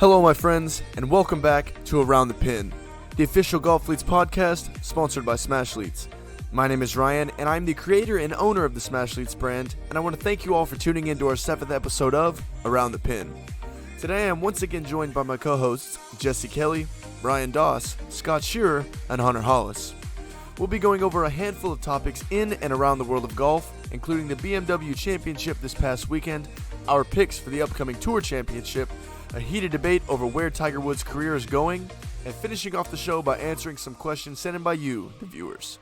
Hello, my friends, and welcome back to Around the Pin, the official Golfletes podcast sponsored by Smashletes. My name is Ryan, and I'm the creator and owner of the Smashletes brand, and I want to thank you all for tuning in to our 7th episode of Around the Pin. Today, I'm once again joined by my co-hosts, Jesse Kelly, Brian Doss, Scott Shearer, and Hunter Hollis. We'll be going over a handful of topics in and around the world of golf, including the BMW Championship this past weekend, our picks for the upcoming Tour Championship, a heated debate over where Tiger Woods' career is going, and finishing off the show by answering some questions sent in by you, the viewers.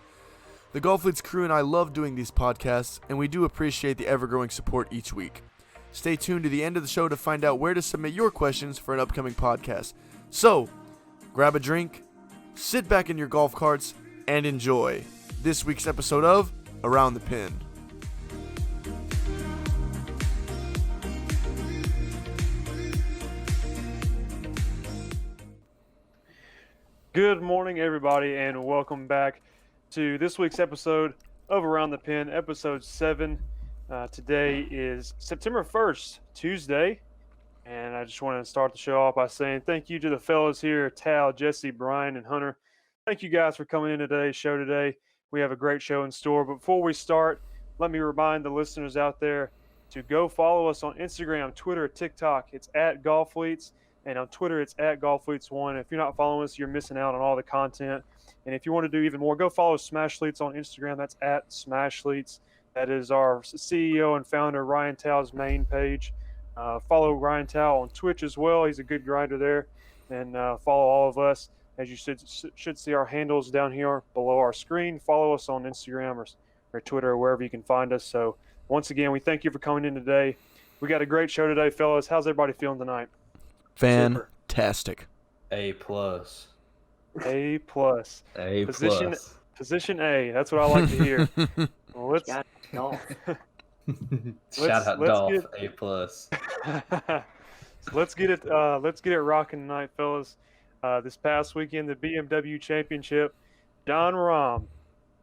The Golfletes crew and I love doing these podcasts, and we do appreciate the ever-growing support each week. Stay tuned to the end of the show to find out where to submit your questions for an upcoming podcast. So, grab a drink, sit back in your golf carts, and enjoy this week's episode of Around the Pin. Good morning, everybody, and welcome back to this week's episode of Around the Pin, episode 7. Today is September 1st, Tuesday, and I just want to start the show off by saying thank you to the fellas here, Tal, Jesse, Bryan, and Hunter. Thank you guys for coming into today's show today. We have a great show in store. But before we start, let me remind the listeners out there to go follow us on Instagram, Twitter, TikTok. It's at Golfletes. And on Twitter, it's at Golfletes1. If you're not following us, you're missing out on all the content. And if you want to do even more, go follow Smashletes on Instagram. That's at Smashletes. That is our CEO and founder, Ryan Tal's main page. Follow Ryan Tal on Twitch as well. He's a good grinder there. And follow all of us. As you should see our handles down here below our screen. Follow us on Instagram or Twitter or wherever you can find us. So once again, we thank you for coming in today. We got a great show today, fellas. How's everybody feeling tonight? Fantastic. A plus. A plus. A Position A. That's what I like to hear. Well, let's Shout out Dolph. A plus. So let's get it rocking tonight, fellas. This past weekend, the BMW Championship, Jon Rahm,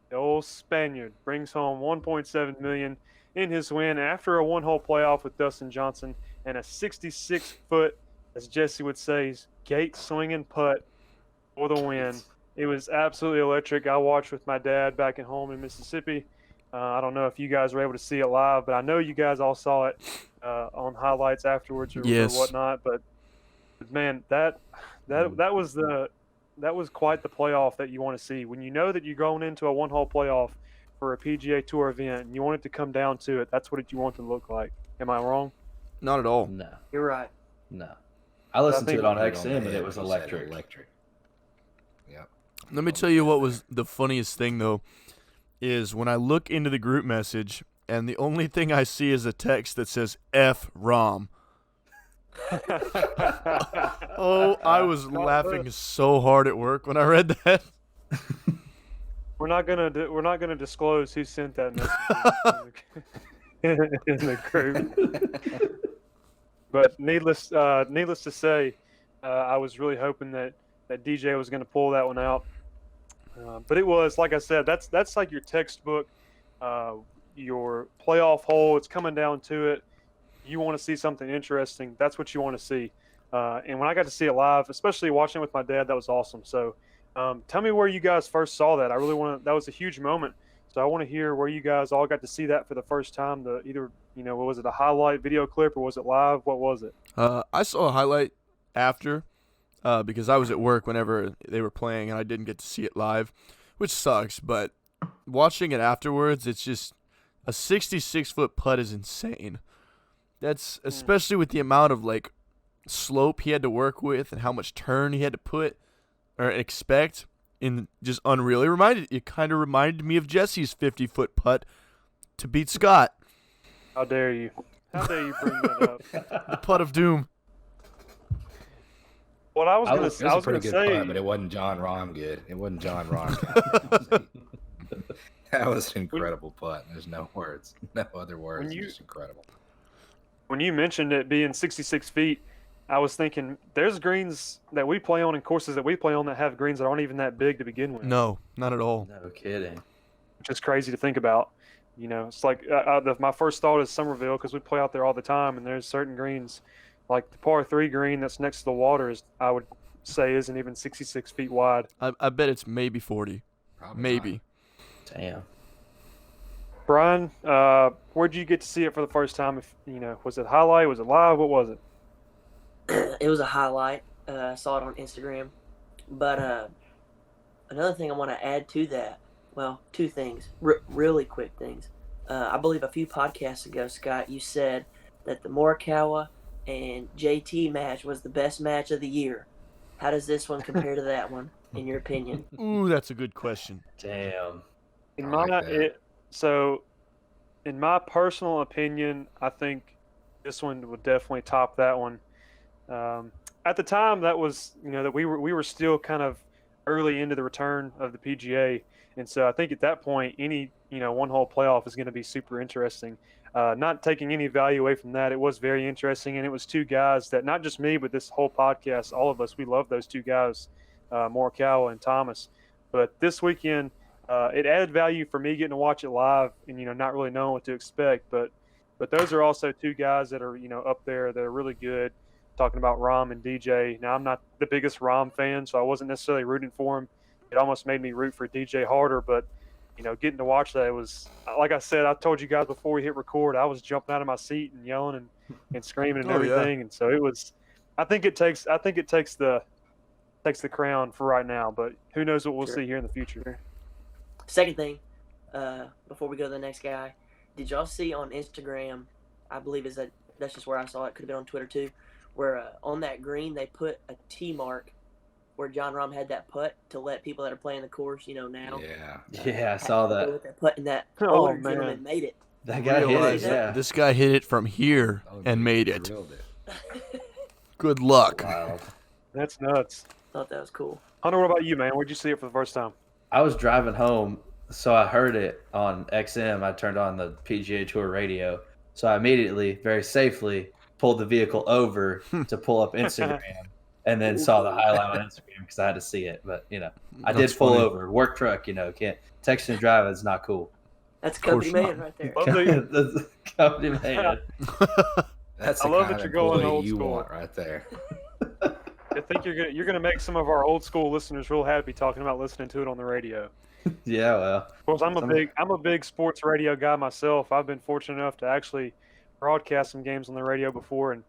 the old Spaniard, brings home $1.7 million in his win after a one-hole playoff with Dustin Johnson and a 66-foot, as Jesse would say, gate swinging putt for the win. It was absolutely electric. I watched with my dad back at home in Mississippi. I don't know if you guys were able to see it live, but I know you guys all saw it on highlights afterwards or whatnot. But man, that was quite the playoff that you want to see. When you know that you're going into a one-hole playoff for a PGA Tour event and you want it to come down to it, that's what you want it to look like. Am I wrong? Not at all. No. You're right. No. I listened to it on XM and it was electric. Yep. Let me tell you what was the funniest thing, though, is when I look into the group message and the only thing I see is a text that says F Rahm. Oh, I was laughing so hard at work when I read that. We're not gonna disclose who sent that message in the group. But needless to say, I was really hoping that DJ was going to pull that one out. But it was, like I said, that's like your textbook, your playoff hole. It's coming down to it. You want to see something interesting. That's what you want to see. And when I got to see it live, especially watching it with my dad, that was awesome. So tell me where you guys first saw that. I really want to. That was a huge moment. So I want to hear where you guys all got to see that for the first time. What was it, a highlight video clip or was it live? What was it? I saw a highlight after because I was at work whenever they were playing and I didn't get to see it live, which sucks. But watching it afterwards, it's just a 66-foot putt is insane. That's especially with the amount of slope he had to work with and how much turn he had to put or expect. In just unreal. It kind of reminded me of Jesse's 50-foot putt to beat Scott. How dare you? How dare you bring that up? The putt of doom. What I was going to say, It was a pretty good putt, but it wasn't Jon Rahm good. It wasn't Jon Rahm. That was an incredible putt. There's no words, no other words. It's just incredible. When you mentioned it being 66 feet, I was thinking there's greens that we play on and courses that we play on that have greens that aren't even that big to begin with. No, not at all. No kidding. Which is crazy to think about. It's like my first thought is Somerville because we play out there all the time, and there's certain greens Like the par 3 green that's next to the water I would say isn't even 66 feet wide. I bet it's maybe 40. Probably Maybe. Damn. Bryan, where'd you get to see it for the first time? If was it highlight? Was it live? What was it? It was a highlight. I saw it on Instagram. But another thing I want to add to that, well, two things, really quick things. I believe a few podcasts ago, Scott, you said that the Morikawa and JT match was the best match of the year. How does this one compare to that one, in your opinion? Ooh, that's a good question. Damn. So, in my personal opinion, I think this one would definitely top that one. At the time, that was that we were still kind of early into the return of the PGA, and so I think at that point, any one-hole playoff is going to be super interesting. Not taking any value away from that, it was very interesting, and it was two guys that not just me, but this whole podcast, all of us, we love those two guys, Morikawa and Thomas. But this weekend, it added value for me getting to watch it live and not really knowing what to expect. But those are also two guys that are up there that are really good. Talking about Rahm and DJ. Now I'm not the biggest Rahm fan, so I wasn't necessarily rooting for him. It almost made me root for DJ harder, but getting to watch that, it was like I said. I told you guys before we hit record, I was jumping out of my seat and yelling and screaming and everything. Yeah. And so it was. I think it takes the crown for right now, but who knows what we'll see here in the future. Second thing, before we go to the next guy, did y'all see on Instagram, I believe that's just where I saw it, could have been on Twitter too, where on that green they put a T mark where Jon Rahm had that putt to let people that are playing the course, now. Yeah, I saw that. With that putt, and that Oh, older man. gentleman made it. That guy hit it, Realize yeah. This guy hit it from here Oh, and dude, made he it. drilled Good luck. Wow. That's nuts. Thought that was cool. Hunter, what about you, man? Where'd you see it for the first time? I was driving home, so I heard it on XM. I turned on the PGA Tour radio. So I immediately, very safely, pulled the vehicle over to pull up Instagram and then saw the highlight on Instagram because I had to see it. But, I That's did pull funny. over. Work truck, can't text and drive is not cool. That's course company man not. right there. That's company man. That's I the love kind that of you're going employee old you school. want right there. I think you're gonna make some of our old school listeners real happy talking about listening to it on the radio. Yeah, well. Of course, I'm a big sports radio guy myself. I've been fortunate enough to actually broadcast some games on the radio before, and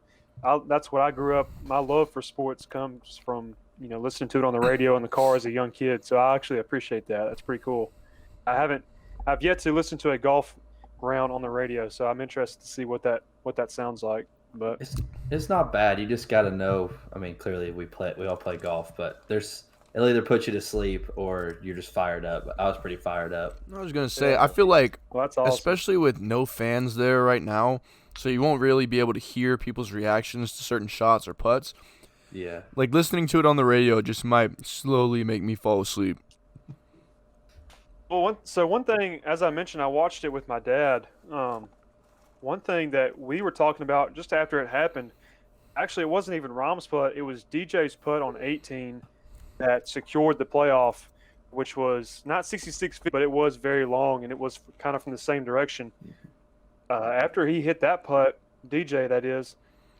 that's what I grew up. My love for sports comes from listening to it on the radio in the car as a young kid. So I actually appreciate that. That's pretty cool. I've yet to listen to a golf round on the radio, so I'm interested to see what that sounds like. But It's not bad. You just got to know. I mean, clearly we all play golf, but it'll either put you to sleep or you're just fired up. I was pretty fired up. I was going to say, I feel like, well, that's awesome. especially with no fans there right now, so you won't really be able to hear people's reactions to certain shots or putts. Yeah. Like, listening to it on the radio just might slowly make me fall asleep. Well, one thing, as I mentioned, I watched it with my dad. One thing that we were talking about just after it happened, actually, it wasn't even Rahm's putt. It was DJ's putt on 18 that secured the playoff, which was not 66 feet, but it was very long, and it was kind of from the same direction. After he hit that putt, DJ, that is,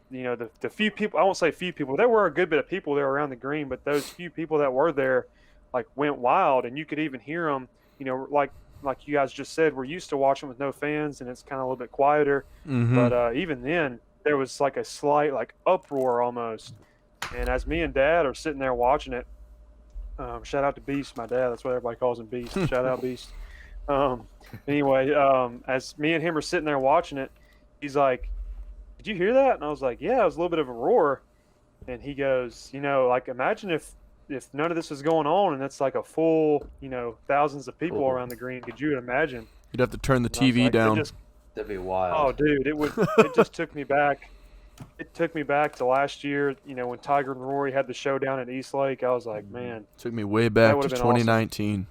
the few people, I won't say few people, there were a good bit of people there around the green, but those few people that were there, like, went wild, and you could even hear them, like you guys just said, we're used to watching with no fans, and it's kind of a little bit quieter. Mm-hmm. But even then, there was like a slight uproar almost. And as me and Dad are sitting there watching it, shout out to Beast, my dad. That's what everybody calls him, Beast. Shout out Beast. Anyway, as me and him are sitting there watching it, he's like, "Did you hear that?" And I was like, "Yeah, it was a little bit of a roar." And he goes, imagine if none of this was going on and it's like a full, thousands of people around the green. Could you imagine? You'd have to turn the And I was TV like, down. That'd be wild. Oh, dude, it just took me back. It took me back to last year, when Tiger and Rory had the showdown at East Lake. I was like, man, Took me way back to would've been 2019.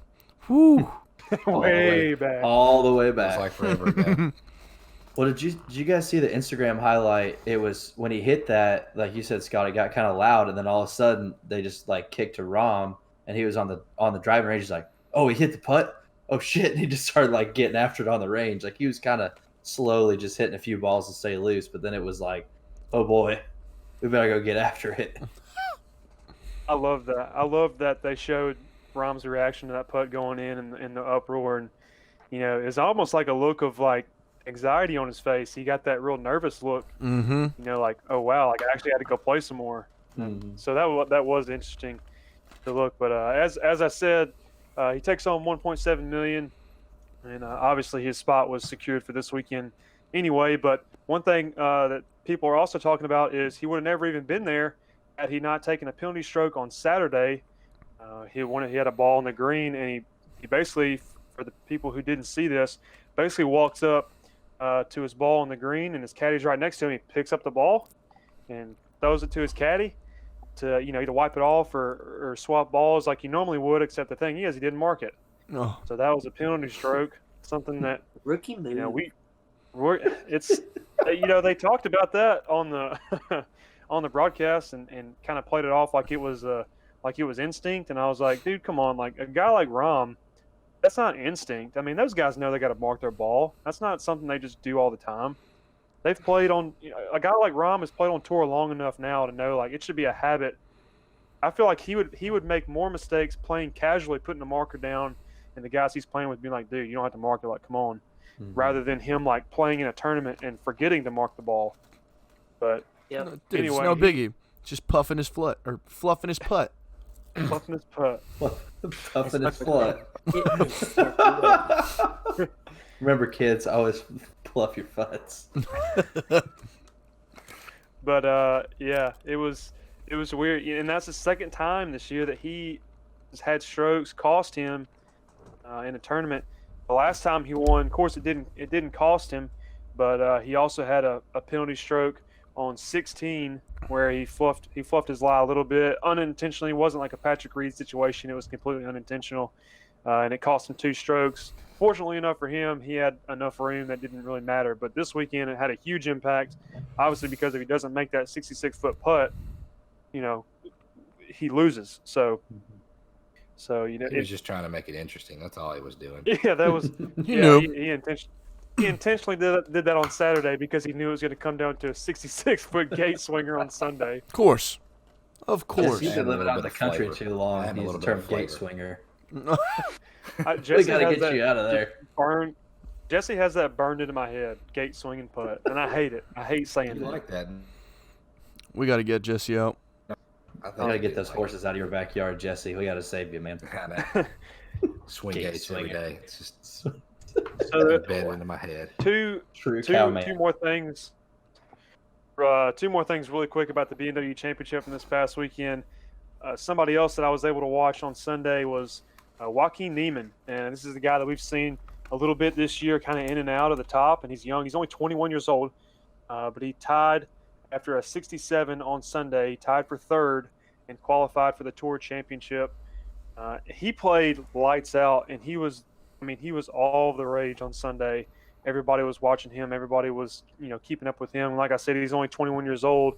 Whew. way back. All the way It's back. like forever ago. Well, did you guys see the Instagram highlight? It was when he hit that, like you said, Scott, it got kind of loud, and then all of a sudden they just kicked to Rahm, and he was on the driving range. He's like, "Oh, he hit the putt. Oh shit!" And he just started getting after it on the range. Like he was kind of slowly just hitting a few balls to stay loose, but then it was like, "Oh boy." We better go get after it. I love that. I love that they showed Rahm's reaction to that putt going in the uproar, and it's almost like a look of like anxiety on his face. He got that real nervous look. Mm-hmm. Like, oh wow, like I actually had to go play some more. So that was interesting to look. But as I said, he takes home 1.7 million, and obviously his spot was secured for this weekend anyway. But one thing that people are also talking about is he would have never even been there had he not taken a penalty stroke on Saturday. He had a ball on the green, and he basically, for the people who didn't see this, basically walks up to his ball on the green, and his caddy's right next to him. He picks up the ball and throws it to his caddy to either wipe it off or swap balls like you normally would, except the thing is he didn't mark it. Oh. So that was a penalty stroke, something that Rookie move. it's they talked about that on the on the broadcast and kind of played it off like it was instinct, and I was like, dude, come on, like a guy like Rahm, that's not instinct. I mean, those guys know they got to mark their ball. That's not something they just do all the time. They've played on a guy like Rahm has played on tour long enough now to know like it should be a habit. I feel like he would make more mistakes playing casually, putting a marker down, and the guys he's playing with being like, dude, you don't have to mark it, like, come on, rather than him like playing in a tournament and forgetting to mark the ball. But Yep. Dude, anyway, it's no biggie. Just puffing his foot or fluffing his putt. Fluffing his putt. Puffing his foot. Remember, kids, always fluff your futts. But yeah, it was weird, and that's the second time this year that he has had strokes cost him in a tournament. The last time he won, of course, it didn't cost him, but he also had a penalty stroke on 16 where he fluffed his lie a little bit unintentionally. It wasn't like a Patrick Reed situation; it was completely unintentional, and it cost him 2 strokes. Fortunately enough for him, he had enough room that didn't really matter. But this weekend, it had a huge impact, obviously, because if he doesn't make that 66-foot putt, he loses. So he was just trying to make it interesting. That's all he was doing. Yeah, that was. He intentionally did that on Saturday because he knew it was going to come down to a 66-foot gate swinger on Sunday. Of course. You've been living out in the country too long. He's the term gate swinger. We gotta get you out of there. Jesse has that burned into my head, gate swinging putt, and I hate it. I hate saying You that. like that? We got to get Jesse out. We gotta get those horses out of your backyard, Jesse. We gotta save you, man. Swing Gate gates every day. It's just So bed into my head. two more things. 2 more things really quick about the BMW Championship from this past weekend. Somebody else that I was able to watch on Sunday was Joaquin Niemann, and this is the guy that we've seen a little bit this year, kind of in and out of the top, and he's young. He's only 21 years old, but he tied after a 67 on Sunday. He tied for 3rd and qualified for the Tour Championship. He played lights out, and he was all the rage on Sunday. Everybody was watching him. Everybody was, keeping up with him. Like I said, he's only 21 years old.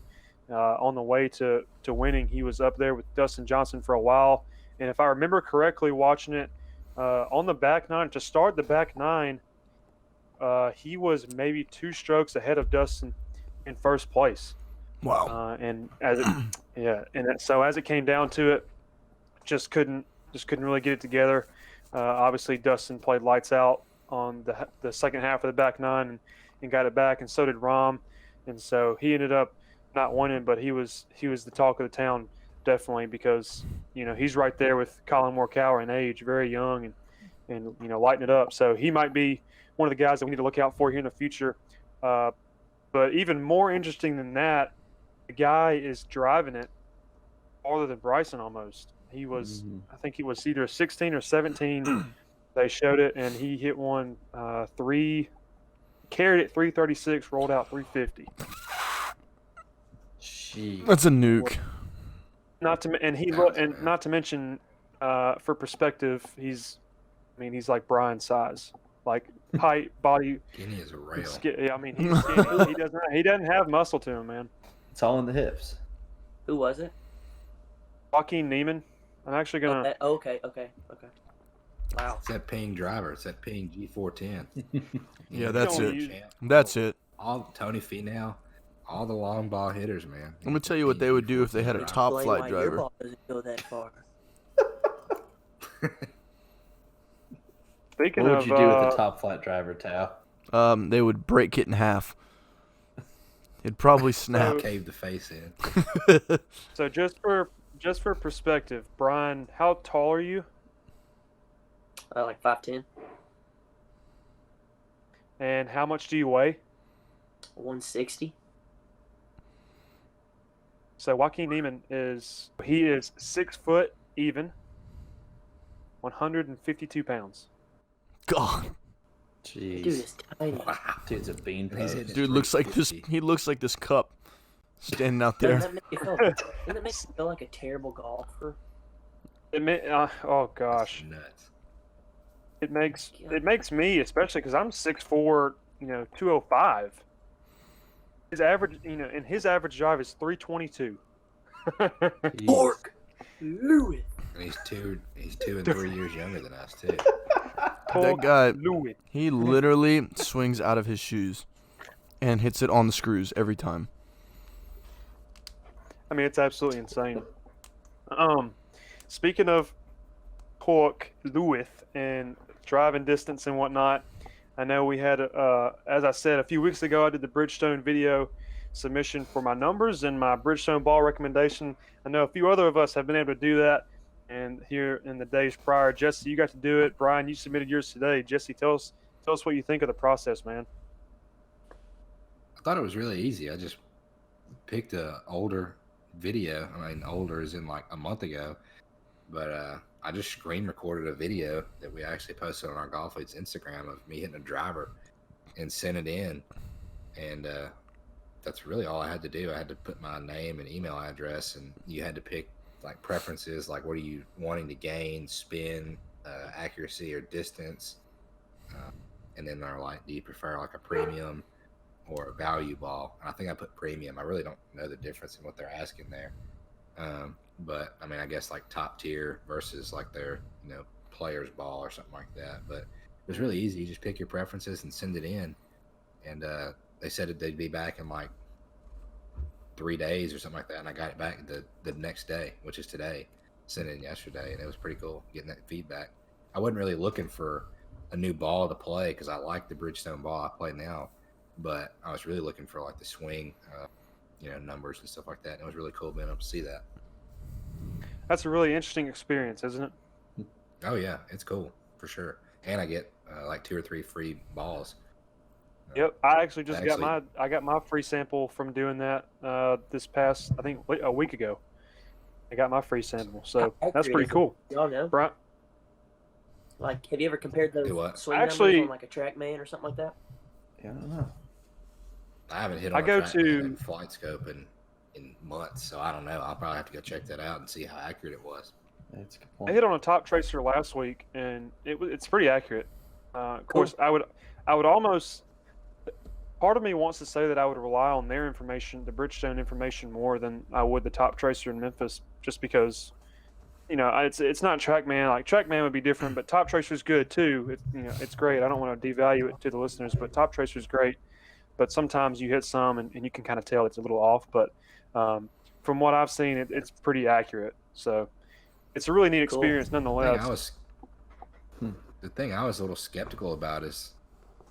On the way to winning, he was up there with Dustin Johnson for a while. And if I remember correctly, watching it on the back nine, to start the back nine, he was maybe 2 strokes ahead of Dustin in first place. Wow. And as it came down to it, just couldn't really get it together. Obviously, Dustin played lights out on the second half of the back nine and got it back, and so did Rahm. And so he ended up not winning, but he was the talk of the town, definitely, because he's right there with Colin Morikawa in age, very young and lighting it up. So he might be one of the guys that we need to look out for here in the future. But even more interesting than that, the guy is driving it farther than Bryson almost. He was, I think he was either 16 or 17. They showed it, and he hit one carried it 336, rolled out 350. Jeez. That's a nuke. Not to mention, for perspective, he's like Bryan size, like height, body. Skinny as a rail. He's skinny. He doesn't have muscle to him, man. It's all in the hips. Who was it? Joaquin Niemann. I'm actually gonna. Okay. Wow. It's that ping driver. It's that ping G410. Yeah, that's Don't it. use- That's it. All Tony Finau. All the long ball hitters, man. I'm gonna tell you what they would do if they had a top Explain flight why your driver. ball doesn't go that far. Speaking What would of, you do with a top flight driver, Tao? They would break it in half. It'd probably snap. Cave the face in. so just for perspective, Brian, how tall are you? Like 5'10", And how much do you weigh? 160. So Joaquin Niemann is 6 foot even, 152 pounds. God, Jeez. Dude is tiny. Wow. Dude's a bean And he's pug. hitting dude looks like this. 350. He looks like this cup standing out Doesn't there. that make you feel like a terrible golfer? Oh gosh, That's nuts. it makes me, especially because I'm 6'4", 205. His average, and his average drive is 322. Jeez. Pork! Lewis! And he's 2 and 3 years younger than us too. That guy, Louis. he literally swings out of his shoes and hits it on the screws every time. I mean, it's absolutely insane. Speaking of Pork Lewis and driving distance and whatnot, I know we had, as I said a few weeks ago, I did the Bridgestone video submission for my numbers and my Bridgestone ball recommendation. I know a few other of us have been able to do that, and here in the days prior, Jesse, you got to do it. Brian, you submitted yours today. Jesse, tell us what you think of the process, man. I thought it was really easy. I just picked a older video. I mean, older as in like a month ago, but I just screen recorded a video that we actually posted on our Golfletes Instagram of me hitting a driver and sent it in, and that's really all I had to do. I had to put my name and email address, and you had to pick like preferences, like what are you wanting to gain, spin, accuracy or distance, and then they're like, do you prefer like a premium or a value ball? And I think I put premium. I really don't know the difference in what they're asking there, but I mean, I guess like top tier versus like their player's ball or something like that. But it was really easy. You just pick your preferences and send it in, and they said that they'd be back in like 3 days or something like that, and I got it back the next day, which is today. Sent it in yesterday, and it was pretty cool getting that feedback. I wasn't really looking for a new ball to play because I like the Bridgestone ball I play now, but I was really looking for like the swing, numbers and stuff like that. And it was really cool being able to see that. That's a really interesting experience, isn't it? Oh yeah, it's cool for sure. And I get like 2 or 3 free balls. Yep, I actually just got my free sample from doing that this past, I think, a week ago. I got my free sample, so that's pretty cool. Y'all know? Brian, Like, have you ever compared those Do what? swing Actually- numbers on like a TrackMan or something like that? Yeah, I don't know. I haven't hit I on go a track to- and flight scope in months, so I don't know. I'll probably have to go check that out and see how accurate it was. That's a good I point. hit on a top tracer last week, and it's pretty accurate. Of course, I would almost. Part of me wants to say that I would rely on their information, the Bridgestone information, more than I would the top tracer in Memphis, just because, it's not TrackMan. Like TrackMan would be different, but top tracer is good too. It's great. I don't want to devalue it to the listeners, but top tracer is great. But sometimes you hit some, and you can kind of tell it's a little off. But from what I've seen, it's pretty accurate. So it's a really neat Cool. experience, nonetheless. The thing I was a little skeptical about is,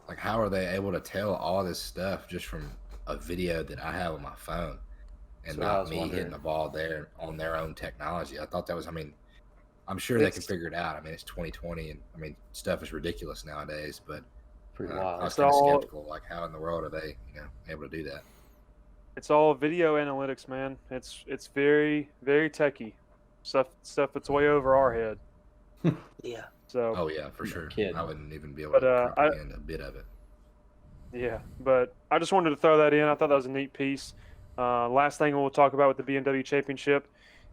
like, how are they able to tell all this stuff just from a video that I have on my phone and That's what I not was me wondering. hitting the ball there on their own technology? I thought that was, I'm sure they can It's- figure it out. I mean, it's 2020, and stuff is ridiculous nowadays, but Pretty I wild. was It's kind of all- skeptical, like, how in the world are they, able to do that? It's all video analytics, man. It's very, very techy stuff that's way over our head. Yeah. So Oh yeah, for sure. kidding. I wouldn't even be able But, to comprehend a bit of it. yeah, but I just wanted to throw that in. I thought that was a neat piece. Last thing we'll talk about with the BMW Championship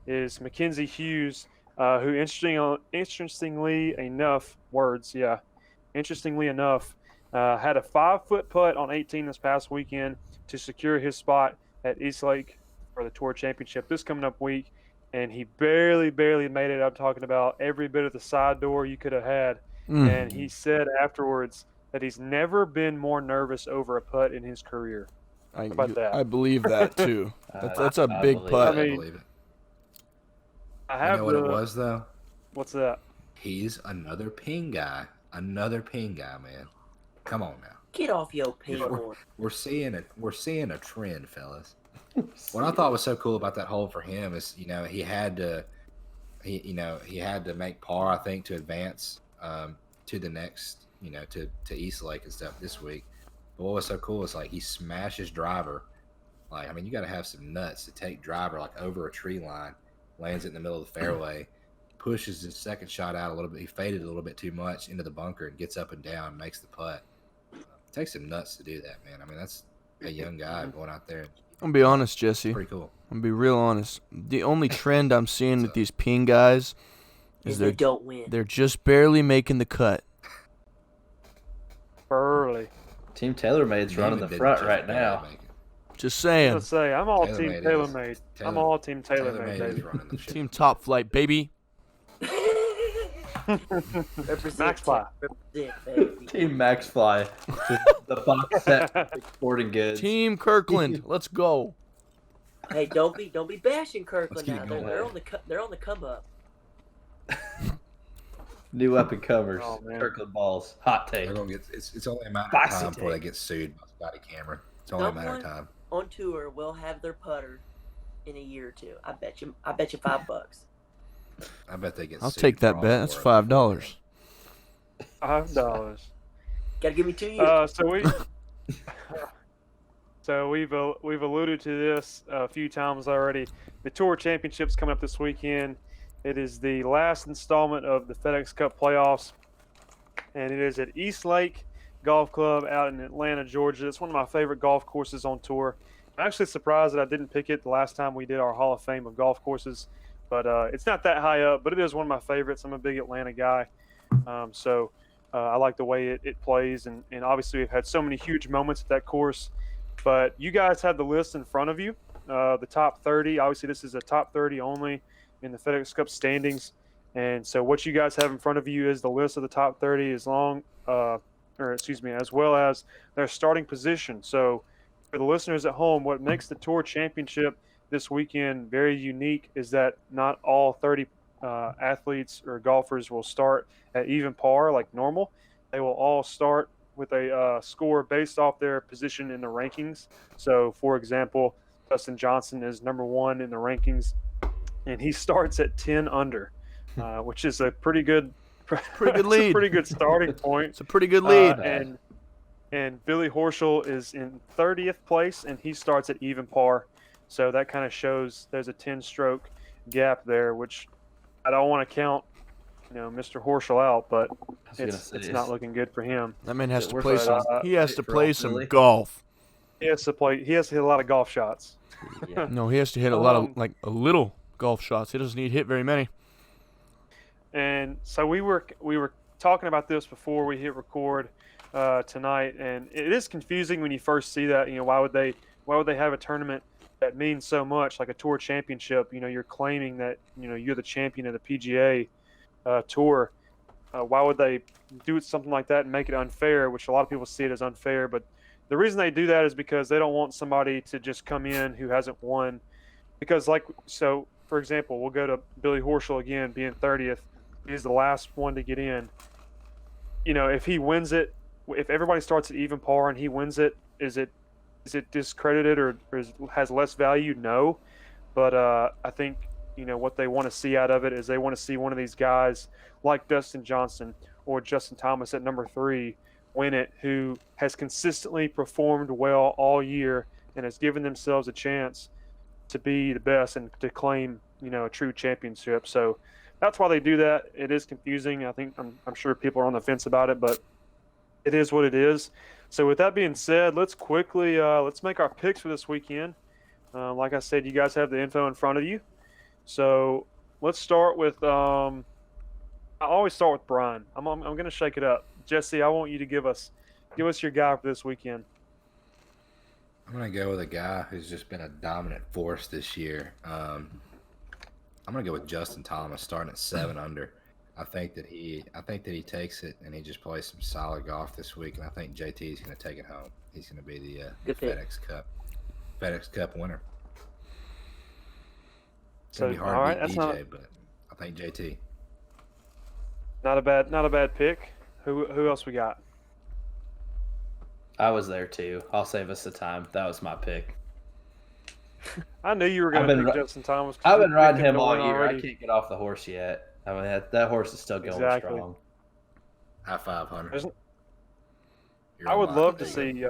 is Mackenzie Hughes, who interestingly enough, had a 5-foot putt on 18 this past weekend to secure his spot at East Lake for the Tour Championship this coming up week, and he barely made it. I'm talking about every bit of the side door you could have had. Mm. And he said afterwards that he's never been more nervous over a putt in his career. about that? I believe that too. That's a big believe putt. I I mean, believe it. I You have know what it was though? What's that? He's another ping guy. Another ping guy, man. Come on now. Get off your ping We're, horn. we're seeing a trend, fellas. What I thought was so cool about that hole for him is, he had to make par, I think, to advance to the next, to East Lake and stuff this week. But what was so cool is like he smashed his driver. Like, I mean, you got to have some nuts to take driver like over a tree line, lands it in the middle of the fairway, pushes his second shot out a little bit. He faded a little bit too much into the bunker and gets up and down, makes the putt. It takes some nuts to do that, man. I mean, that's a young guy going out there. I'm gonna be honest, Jesse. Pretty cool. I'm gonna be real honest. The only trend I'm seeing with these ping guys is They don't win. they're just barely making the cut. Early. Team TaylorMade's running the front right now. Just saying. Let's say I'm all Team TaylorMade is- TaylorMade. I'm all Team TaylorMade, TaylorMade baby. is running the shit. Team Top Flight, baby. Represent, Max Fly. Represent, baby. Team MaxFly. The box set sporting goods. Team Kirkland, let's go. Hey, don't be bashing Kirkland Let's now. keep going. They're on the come up. New up and comers. Oh, man. Kirkland balls. Hot They're take. gonna get. It's only a matter of Spicy time before they take. get sued by Scotty Cameron. It's only a matter of time. On tour will have their putter in a year or two. I bet you $5. I bet they get. I'll sued take for that all bet. That's four of them. $5. $5. Gotta give me 2 years. So we've alluded to this a few times already. The Tour Championship's coming up this weekend. It is the last installment of the FedEx Cup playoffs, and it is at East Lake Golf Club out in Atlanta, Georgia. It's one of my favorite golf courses on tour. I'm actually surprised that I didn't pick it the last time we did our Hall of Fame of golf courses, but it's not that high up, but it is one of my favorites. I'm a big Atlanta guy, so I like the way it plays, and obviously we've had so many huge moments at that course. But you guys have the list in front of you, the top 30. Obviously, this is a top 30 only in the FedEx Cup standings. And so what you guys have in front of you is the list of the top 30 as well as their starting position. So for the listeners at home, what makes the Tour Championship this weekend very unique is that not all 30 athletes or golfers will start at even par like normal. They will all start with a score based off their position in the rankings. So, for example, Dustin Johnson is number 1 in the rankings, and he starts at 10 under, which is a pretty good lead. A pretty good starting point. It's a pretty good lead. And Billy Horschel is in 30th place, and he starts at even par. So that kind of shows there's a 10-stroke gap there, which I don't want to count, Mr. Horschel out, but it's not looking good for him. That man has to We're play sorry, some. He has to for play all some Billy. golf. He has to hit a lot of golf shots. Yeah. No, he has to hit a lot of a little golf shots. He doesn't need to hit very many. And so we were talking about this before we hit record tonight, and it is confusing when you first see that. Why would they have a tournament that means so much, like a Tour Championship? You're claiming that you're the champion of the PGA Tour. Why would they do something like that and make it unfair? Which a lot of people see it as unfair, but the reason they do that is because they don't want somebody to just come in who hasn't won. Because for example, we'll go to Billy Horschel again, being 30th. He's the last one to get in. If he wins it, if everybody starts at even par and he wins it, is it discredited or has less value? No. But I think, what they want to see out of it is they want to see one of these guys like Dustin Johnson or Justin Thomas at number 3 win it, who has consistently performed well all year and has given themselves a chance to be the best and to claim, a true championship. So that's why they do that. It is confusing. I'm sure people are on the fence about it, but it is what it is. So with that being said, let's quickly let's make our picks for this weekend. Like I said, you guys have the info in front of you. So let's start with I always start with Bryan. I'm going to shake it up. Jesse, I want you to give us your guy for this weekend. I'm gonna go with a guy who's just been a dominant force this year. I'm gonna go with Justin Thomas, starting at 7 under. I think that he takes it and he just plays some solid golf this week, and I think JT is gonna take it home. He's gonna be the Good pick. FedEx Cup FedEx Cup winner. It's So, gonna be hard all to right, beat that's DJ, but I think JT. not a bad pick. Who else we got? I was there too. I'll save us the time. That was my pick. I knew you were going I've to been pick Justin Thomas. 'cause I've you been riding picked him to all win year. already. I can't get off the horse yet. I mean, that horse is still going Exactly. strong. High 500. There's- You're I on would my love to thing. see.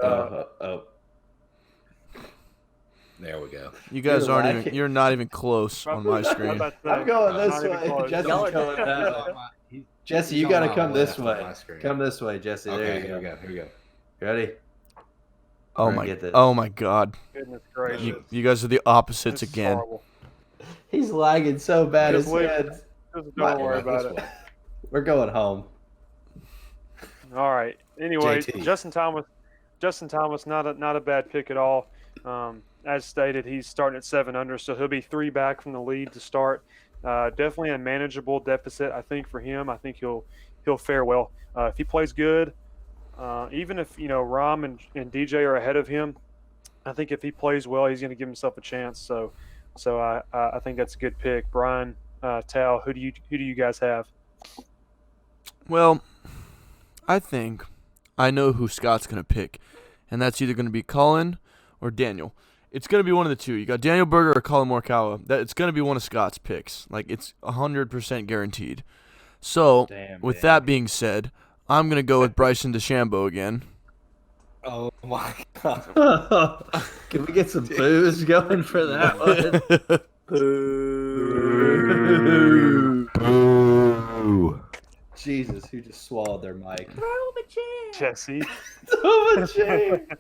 There we go. You guys You're aren't lacking. even. You're not even close on my screen. I'm going this Not even way. close. Jesse's Y'all are going doing- that way. He's- Jesse, he's you on got to my come this left on way. my screen. Come this way, Jesse. Okay, There you here go. we go. Here we go. Ready? Oh We're gonna my. get this. Oh my God. Goodness gracious. You guys are the opposites This is again. horrible. He's lagging so bad. Just His leave- head's. Just My- don't worry about This it. way. We're going home. All right. Anyway, JT. Justin Thomas, not a bad pick at all. As stated, he's starting at 7 under, so he'll be 3 back from the lead to start. Definitely a manageable deficit, I think, for him. I think he'll fare well if he plays good. Even if Rahm and DJ are ahead of him, I think if he plays well, he's going to give himself a chance. So I think that's a good pick. Bryan, Tal, who do you guys have? Well, I think I know who Scott's going to pick, and that's either going to be Colin or Daniel. It's going to be one of the two. You got Daniel Berger or Colin Morikawa. It's going to be one of Scott's picks. Like, it's 100% guaranteed. So, Damn. with that being said, I'm going to go with Bryson DeChambeau again. Oh my God. Can we get some booze going for that one? Boo. Jesus, who just swallowed their mic? Throw a chair. Jesse.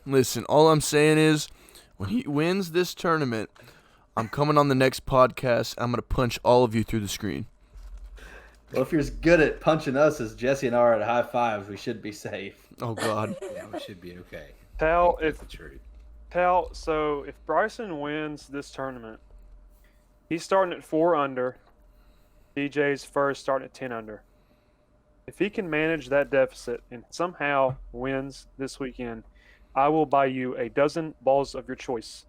Listen, all I'm saying is, when he wins this tournament, I'm coming on the next podcast. I'm going to punch all of you through the screen. Well, if you're as good at punching us as Jesse and I are at high fives, we should be safe. Oh, God. Yeah, we should be okay. Tal, That's the truth. so if Bryson wins this tournament, he's starting at 4 under. DJ's first starting at 10 under. If he can manage that deficit and somehow wins this weekend, I will buy you a dozen balls of your choice.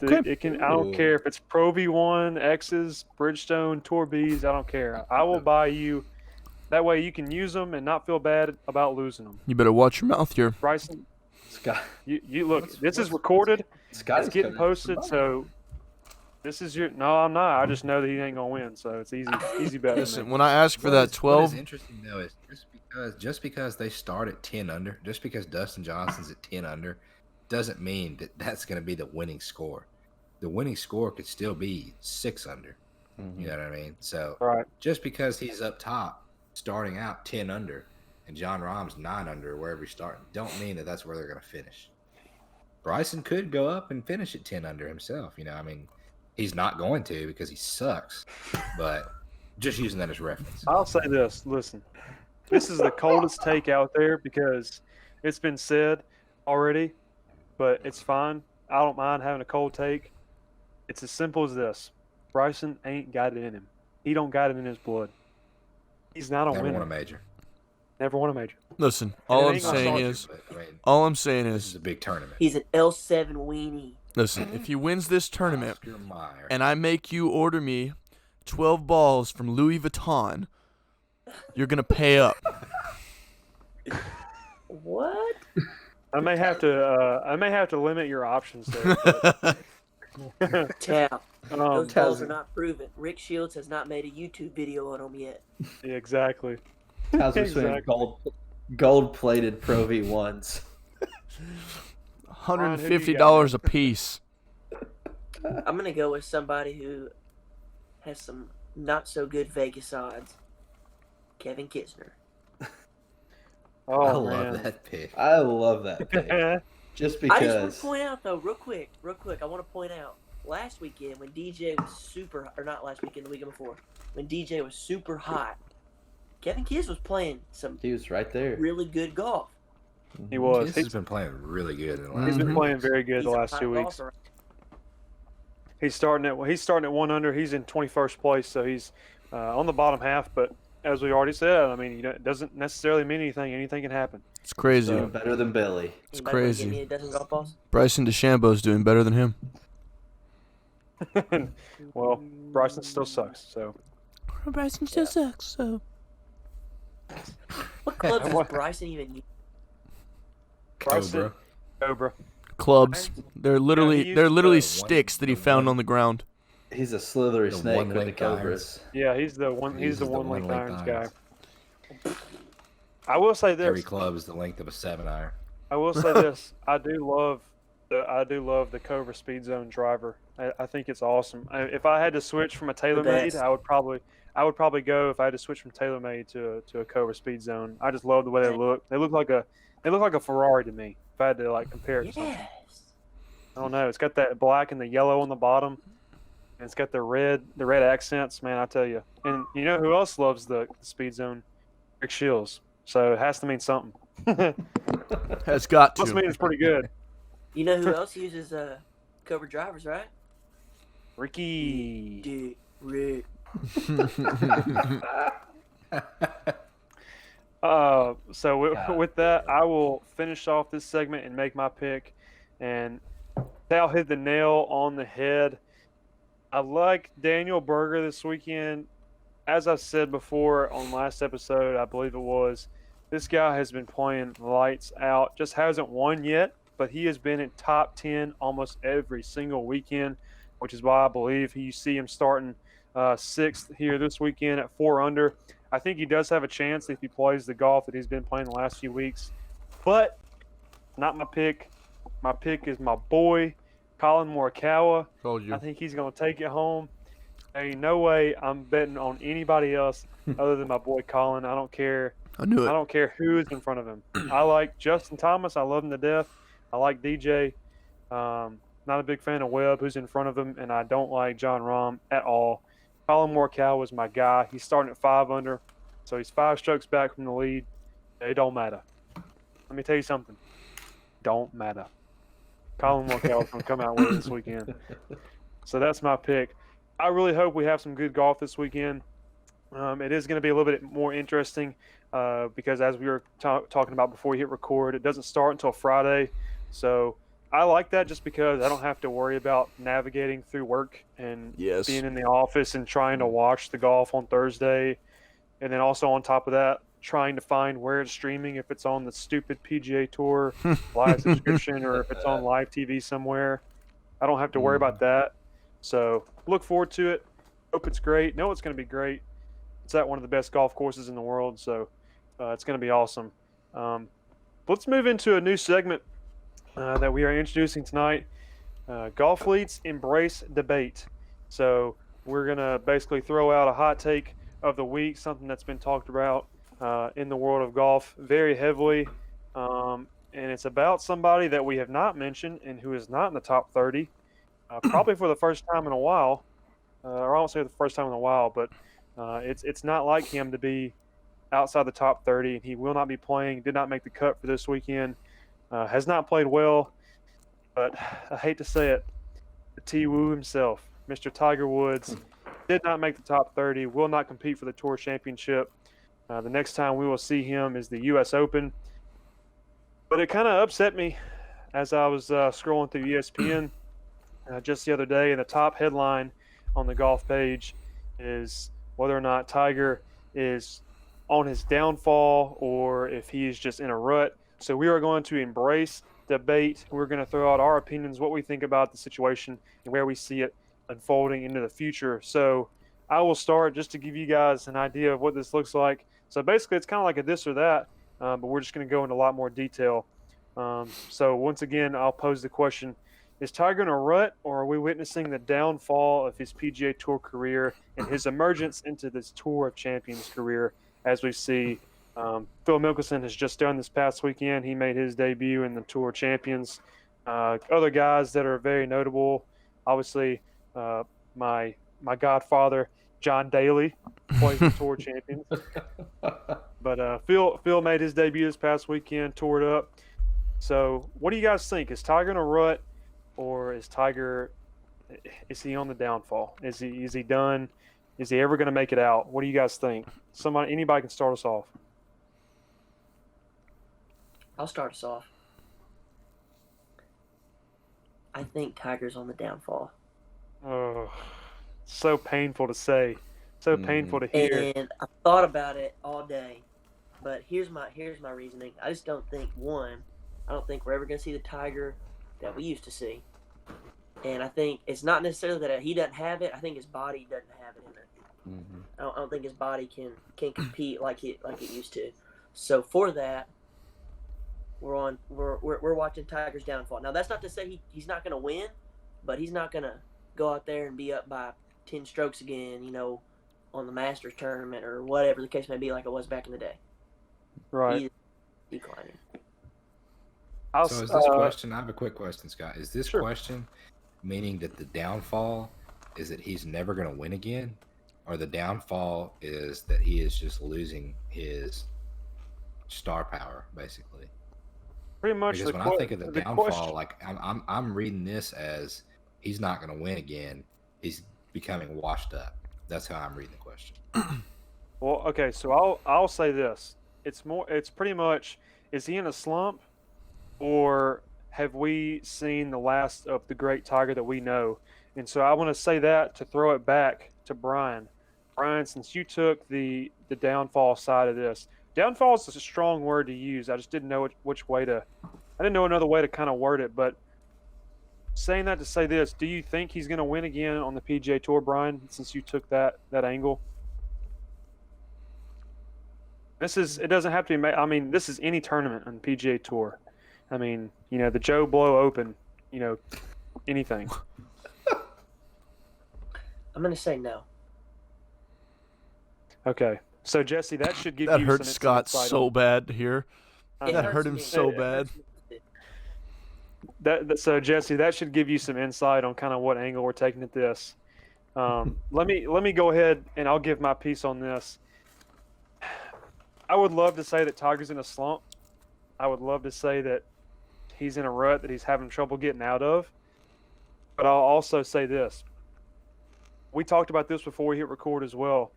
Okay. It can. I don't care if it's Pro V1, X's, Bridgestone, Tour B's. I don't care. I will buy you. That way you can use them and not feel bad about losing them. You better watch your mouth here. Bryson, Scott, you look. This is recorded. Scott It's getting posted, so this is your. No, I'm not. I just know that he ain't gonna win, so it's easy bet. Listen, when I ask for What that is 12, interesting though is just because they start at 10 under, just because Dustin Johnson's at 10 under, doesn't mean that that's going to be the winning score. The winning score could still be 6 under. You know what I mean? So Right. just because he's up top, starting out 10 under, and John Rahm's 9 under, wherever he's starting, don't mean that that's where they're going to finish. Bryson could go up and finish at 10 under himself. I mean, he's not going to because he sucks, but just using that as reference. I'll say this. Listen, this is the coldest take out there because it's been said already, but it's fine. I don't mind having a cold take. It's as simple as this. Bryson ain't got it in him. He don't got it in his blood. He's not a Never winner. won a major. Never won a major. listen, all it I'm ain't gonna saying start is, But, I mean, all I'm saying this is is, a big tournament. He's an L7 weenie. listen, if he wins this tournament Oscar Mayer. and I make you order me 12 balls from Louis Vuitton, you're going to pay up. What? I may have to limit your options there. But, Tal. Those Tal's- balls are not proven. Rick Shields has not made a YouTube video on them yet. yeah, exactly. How's we swing Exactly. gold-plated Pro V1s? $150 a piece. I'm going to go with somebody who has some not so good Vegas odds. Kevin Kisner. Oh I man. love that pick. I love that pick. Just I just want because. to point out, though, real quick, I want to point out, last weekend when DJ was super, or not last weekend, the weekend before, when DJ was super hot, Kevin Kiss was playing some He was right there. really good golf. He was. Kiss has been playing really good in the last He's been Mhm. playing very good He's the a last hot 2 weeks. golfer. He's starting at 1 under. He's in 21st place, so he's on the bottom half. But as we already said, I mean, it doesn't necessarily mean anything. Anything can happen. It's crazy. Doing better than Billy. It's Anybody wanna crazy. Give me a dozen golf balls. Bryson DeChambeau's doing better than him. Well, Bryson still sucks. So Bryson still sucks. So What clubs does What? Bryson even use? Bryson, Cobra. clubs. They're literally used they're literally the sticks that he the found one- on the ground. He's a slithery The snake with the one-linked irons. Cobras. Yeah, he's the one. He's the uses the one length one-linked irons guy. I will say this. Every club is the length of a 7-iron. I will say this. I do love the Cobra Speed Zone driver. I think it's awesome. If I had to switch from a TaylorMade, best. I would probably go if I had to switch from TaylorMade to a Cobra Speed Zone. I just love the way they look. They look like a Ferrari to me. If I had to compare it to something. Yes. I don't know. It's got that black and the yellow on the bottom, and it's got the red accents. Man, I tell you. And you know who else loves the Speed Zone? Rick Shields. So it has to mean something. Has got Must mean to. it's pretty good. You know who else uses Cobra drivers, right? Ricky. Dick Rick. So God with that, damn. I will finish off this segment and make my pick. And Tal hit the nail on the head. I like Daniel Berger this weekend. As I said before on last episode, I believe it was, this guy has been playing lights out. Just hasn't won yet, but he has been in top 10 almost every single weekend, which is why I believe you see him starting sixth here this weekend at 4 under. I think he does have a chance if he plays the golf that he's been playing the last few weeks. But not my pick. My pick is my boy, Colin Morikawa. Told you. I think he's going to take it home. There ain't no way I'm betting on anybody else other than my boy Colin. I don't care. I knew I it. don't care who is in front of him. I like Justin Thomas. I love him to death. I like DJ. Not a big fan of Webb, who's in front of him, and I don't like John Rahm at all. Colin Morikawa is my guy. He's starting at 5 under, so he's 5 strokes back from the lead. It don't matter. Let me tell you something. Don't matter. Colin Morikawa is going to come out with it this weekend. So that's my pick. I really hope we have some good golf this weekend. It is going to be a little bit more interesting because as we were talking about before we hit record, it doesn't start until Friday. So I like that just because I don't have to worry about navigating through work and Yes. being in the office and trying to watch the golf on Thursday. And then also on top of that, trying to find where it's streaming, if it's on the stupid PGA Tour live subscription or if it's on live TV somewhere. I don't have to worry about that. So look forward to it. Hope it's great. Know it's going to be great. It's at one of the best golf courses in the world, so it's going to be awesome. Let's move into a new segment that we are introducing tonight. Golfletes Embrace Debate. So we're going to basically throw out a hot take of the week, something that's been talked about in the world of golf very heavily. And it's about somebody that we have not mentioned and who is not in the top 30, probably for the first time in a while. Or I won't say the first time in a while, but it's not like him to be outside the top 30. He will not be playing, did not make the cut for this weekend, has not played well, but I hate to say it, T. Woo himself, Mr. Tiger Woods, did not make the top 30, will not compete for the Tour Championship. The next time we will see him is the U.S. Open. But it kind of upset me as I was scrolling through ESPN just the other day, and the top headline on the golf page is whether or not Tiger is on his downfall or if he is just in a rut. So we are going to embrace debate. We're going to throw out our opinions, what we think about the situation and where we see it unfolding into the future. So I will start just to give you guys an idea of what this looks like. So basically it's kind of like a this or that, but we're just going to go into a lot more detail. So once again, I'll pose the question, is Tiger in a rut, or are we witnessing the downfall of his PGA Tour career and his emergence into this Tour of Champions career? As we see, Phil Mickelson has just done this past weekend. He made his debut in the Tour of Champions. Other guys that are very notable, obviously, my godfather, John Daly, plays the Tour Champions. But Phil made his debut this past weekend, toured up. So what do you guys think? Is Tiger in a rut, or is he on the downfall? Is he done? Is he ever going to make it out? What do you guys think? Anybody can start us off. I'll start us off. I think Tiger's on the downfall. Oh, so painful to say. So painful to hear. And I thought about it all day. But here's my reasoning. I just don't think, I don't think we're ever going to see the Tiger that we used to see. And I think it's not necessarily that he doesn't have it. I think his body doesn't have it in it. Mm-hmm. I don't think his body can compete like it used to. So for that, we're watching Tiger's downfall. Now that's not to say he's not going to win, but he's not going to go out there and be up by 10 strokes again, on the Masters tournament or whatever the case may be, like it was back in the day. Right. He's declining. So is this question? I have a quick question, Scott. Is this Sure. question meaning that the downfall is that he's never going to win again, or the downfall is that he is just losing his star power, basically? Pretty much. Because when I think of the downfall, like I'm reading this as he's not going to win again. He's becoming washed up. That's how I'm reading the question. Well, okay, so I'll say this. It's pretty much, is he in a slump, or have we seen the last of the great Tiger that we know? And so I want to say that to throw it back to Bryan. Bryan, since you took the downfall side of this, downfall is a strong word to use. I just didn't know which way to. I didn't know another way to kind of word it, but saying that to say this, do you think he's going to win again on the PGA Tour, Bryan? Since you took that angle. It doesn't have to be. I mean, this is any tournament on the PGA Tour. I mean, the Joe Blow Open. Anything. I'm going to say no. Okay, so Jesse, that should give That you hurt some Scott insight so on- bad to hear. It That hurts hurt him me. so It bad. hurts me. So Jesse, that should give you some insight on kind of what angle we're taking at this. Let me go ahead and I'll give my piece on this. I would love to say that Tiger's in a slump. I would love to say that he's in a rut that he's having trouble getting out of. But I'll also say this. We talked about this before we hit record as well.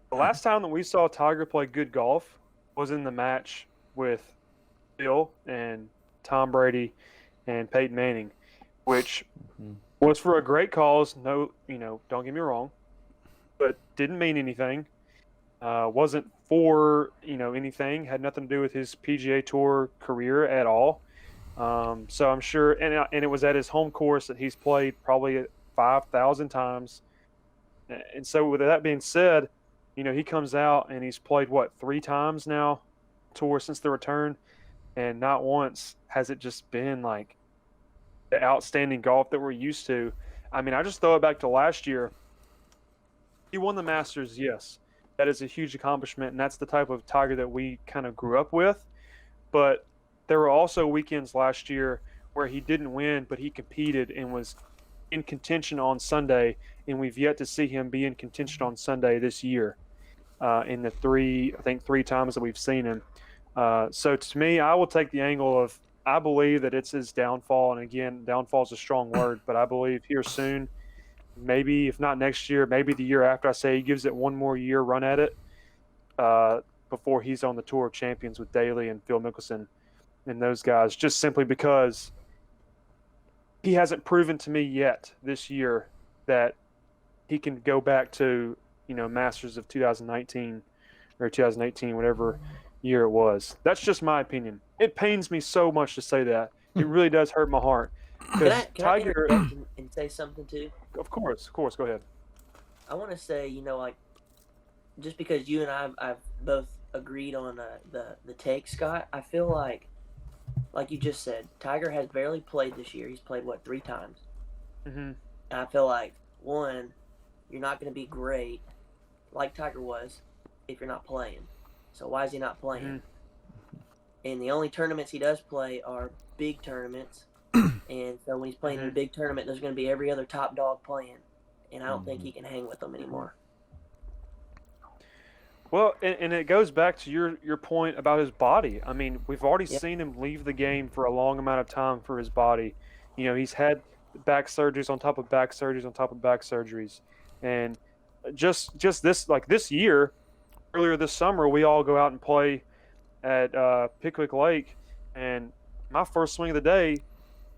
The last time that we saw Tiger play good golf was in the match with Bill and Tom Brady and Peyton Manning, which was for a great cause. No, don't get me wrong, but didn't mean anything. Wasn't for anything. Had nothing to do with his PGA Tour career at all. So I'm sure, and it was at his home course that he's played probably 5,000 times. And so with that being said, he comes out and he's played 3 times now, tour since the return, and not once has it just been like the outstanding golf that we're used to. I mean, I just throw it back to last year. He won the Masters, yes. That is a huge accomplishment, and that's the type of Tiger that we kind of grew up with. But there were also weekends last year where he didn't win, but he competed and was in contention on Sunday, and we've yet to see him be in contention on Sunday this year in the 3 times that we've seen him. So to me, I will take the angle of I believe that it's his downfall, and again, downfall is a strong word, but I believe here soon, maybe if not next year, maybe the year after, I say he gives it one more year run at it before he's on the Tour of Champions with Daly and Phil Mickelson and those guys, just simply because he hasn't proven to me yet this year that he can go back to, Masters of 2019 or 2018, whatever year it was. That's just my opinion. It pains me so much to say that. It really does hurt my heart. Can I Tiger, interject and say something too? of course, go ahead. I want to say, just because you and I've both agreed on the take, Scott, I feel like you just said, Tiger has barely played this year. He's played, 3 times? Mm-hmm. And I feel like, one, you're not going to be great like Tiger was if you're not playing. So why is he not playing? Mm-hmm. And the only tournaments he does play are big tournaments. And so when he's playing in a big tournament, there's going to be every other top dog playing. And I don't think he can hang with them anymore. Well, and it goes back to your point about his body. I mean, we've already seen him leave the game for a long amount of time for his body. He's had back surgeries on top of back surgeries on top of back surgeries. And just this year, earlier this summer, we all go out and play at Pickwick Lake, and my first swing of the day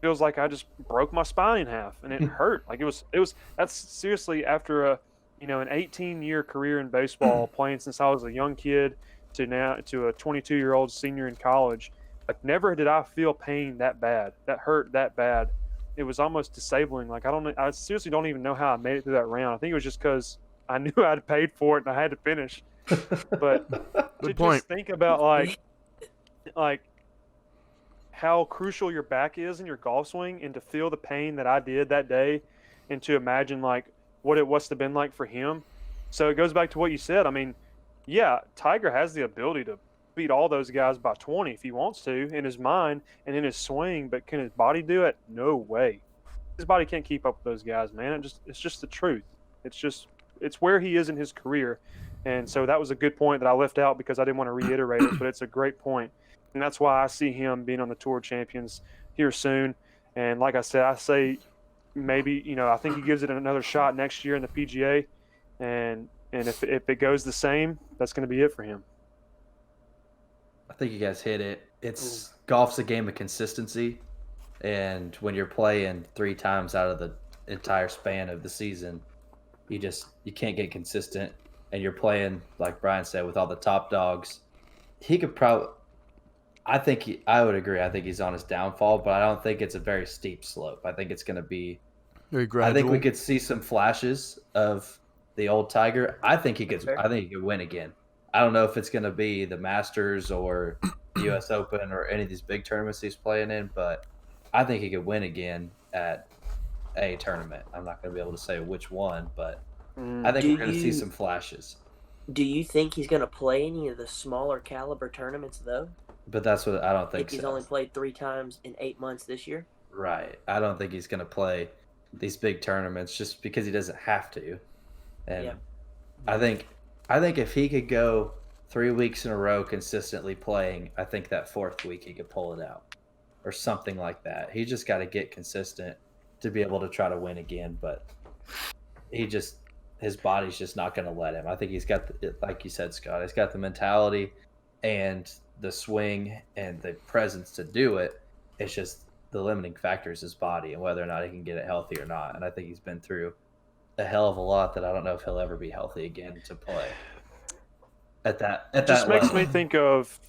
feels like I just broke my spine in half, and it hurt. Like it was. That's seriously after an 18-year career in baseball, playing since I was a young kid to now to a 22-year-old senior in college. Like never did I feel pain that bad, that hurt that bad. It was almost disabling. Like I seriously don't even know how I made it through that round. I think it was just because I knew I'd paid for it and I had to finish. But Good point. Just think about like how crucial your back is in your golf swing, and to feel the pain that I did that day, and to imagine like what it must have been like for him. So it goes back to what you said. I mean, yeah, Tiger has the ability to beat all those guys by 20 if he wants to in his mind and in his swing, but can his body do it? No way. His body can't keep up with those guys, man. It's just the truth. It's where he is in his career. And so that was a good point that I left out because I didn't want to reiterate it, but it's a great point. And that's why I see him being on the Tour Champions here soon. And like I said, I say maybe, I think he gives it another shot next year in the PGA. And if it goes the same, that's going to be it for him. I think you guys hit it. Golf's a game of consistency. And when you're playing 3 times out of the entire span of the season, you can't get consistent. And you're playing, like Bryan said, with all the top dogs. He could probably, I would agree. I think he's on his downfall, but I don't think it's a very steep slope. I think it's going to be very gradual. I think we could see some flashes of the old Tiger. I think he could win again. I don't know if it's going to be the Masters or U.S. Open or any of these big tournaments he's playing in, but I think he could win again at a tournament. I'm not going to be able to say which one, but I think we're going to see some flashes. Do you think he's going to play any of the smaller caliber tournaments, though? But that's what I don't think he's only played 3 times in 8 months this year? Right. I don't think he's going to play these big tournaments just because he doesn't have to. And I think if he could go 3 weeks in a row consistently playing, I think that 4th week he could pull it out or something like that. He just got to get consistent to be able to try to win again. But his body's just not going to let him. I think he's got, like you said, Scott, he's got the mentality and the swing and the presence to do it. It's just the limiting factor is his body and whether or not he can get it healthy or not. And I think he's been through a hell of a lot that I don't know if he'll ever be healthy again to play at that just level. Makes me think of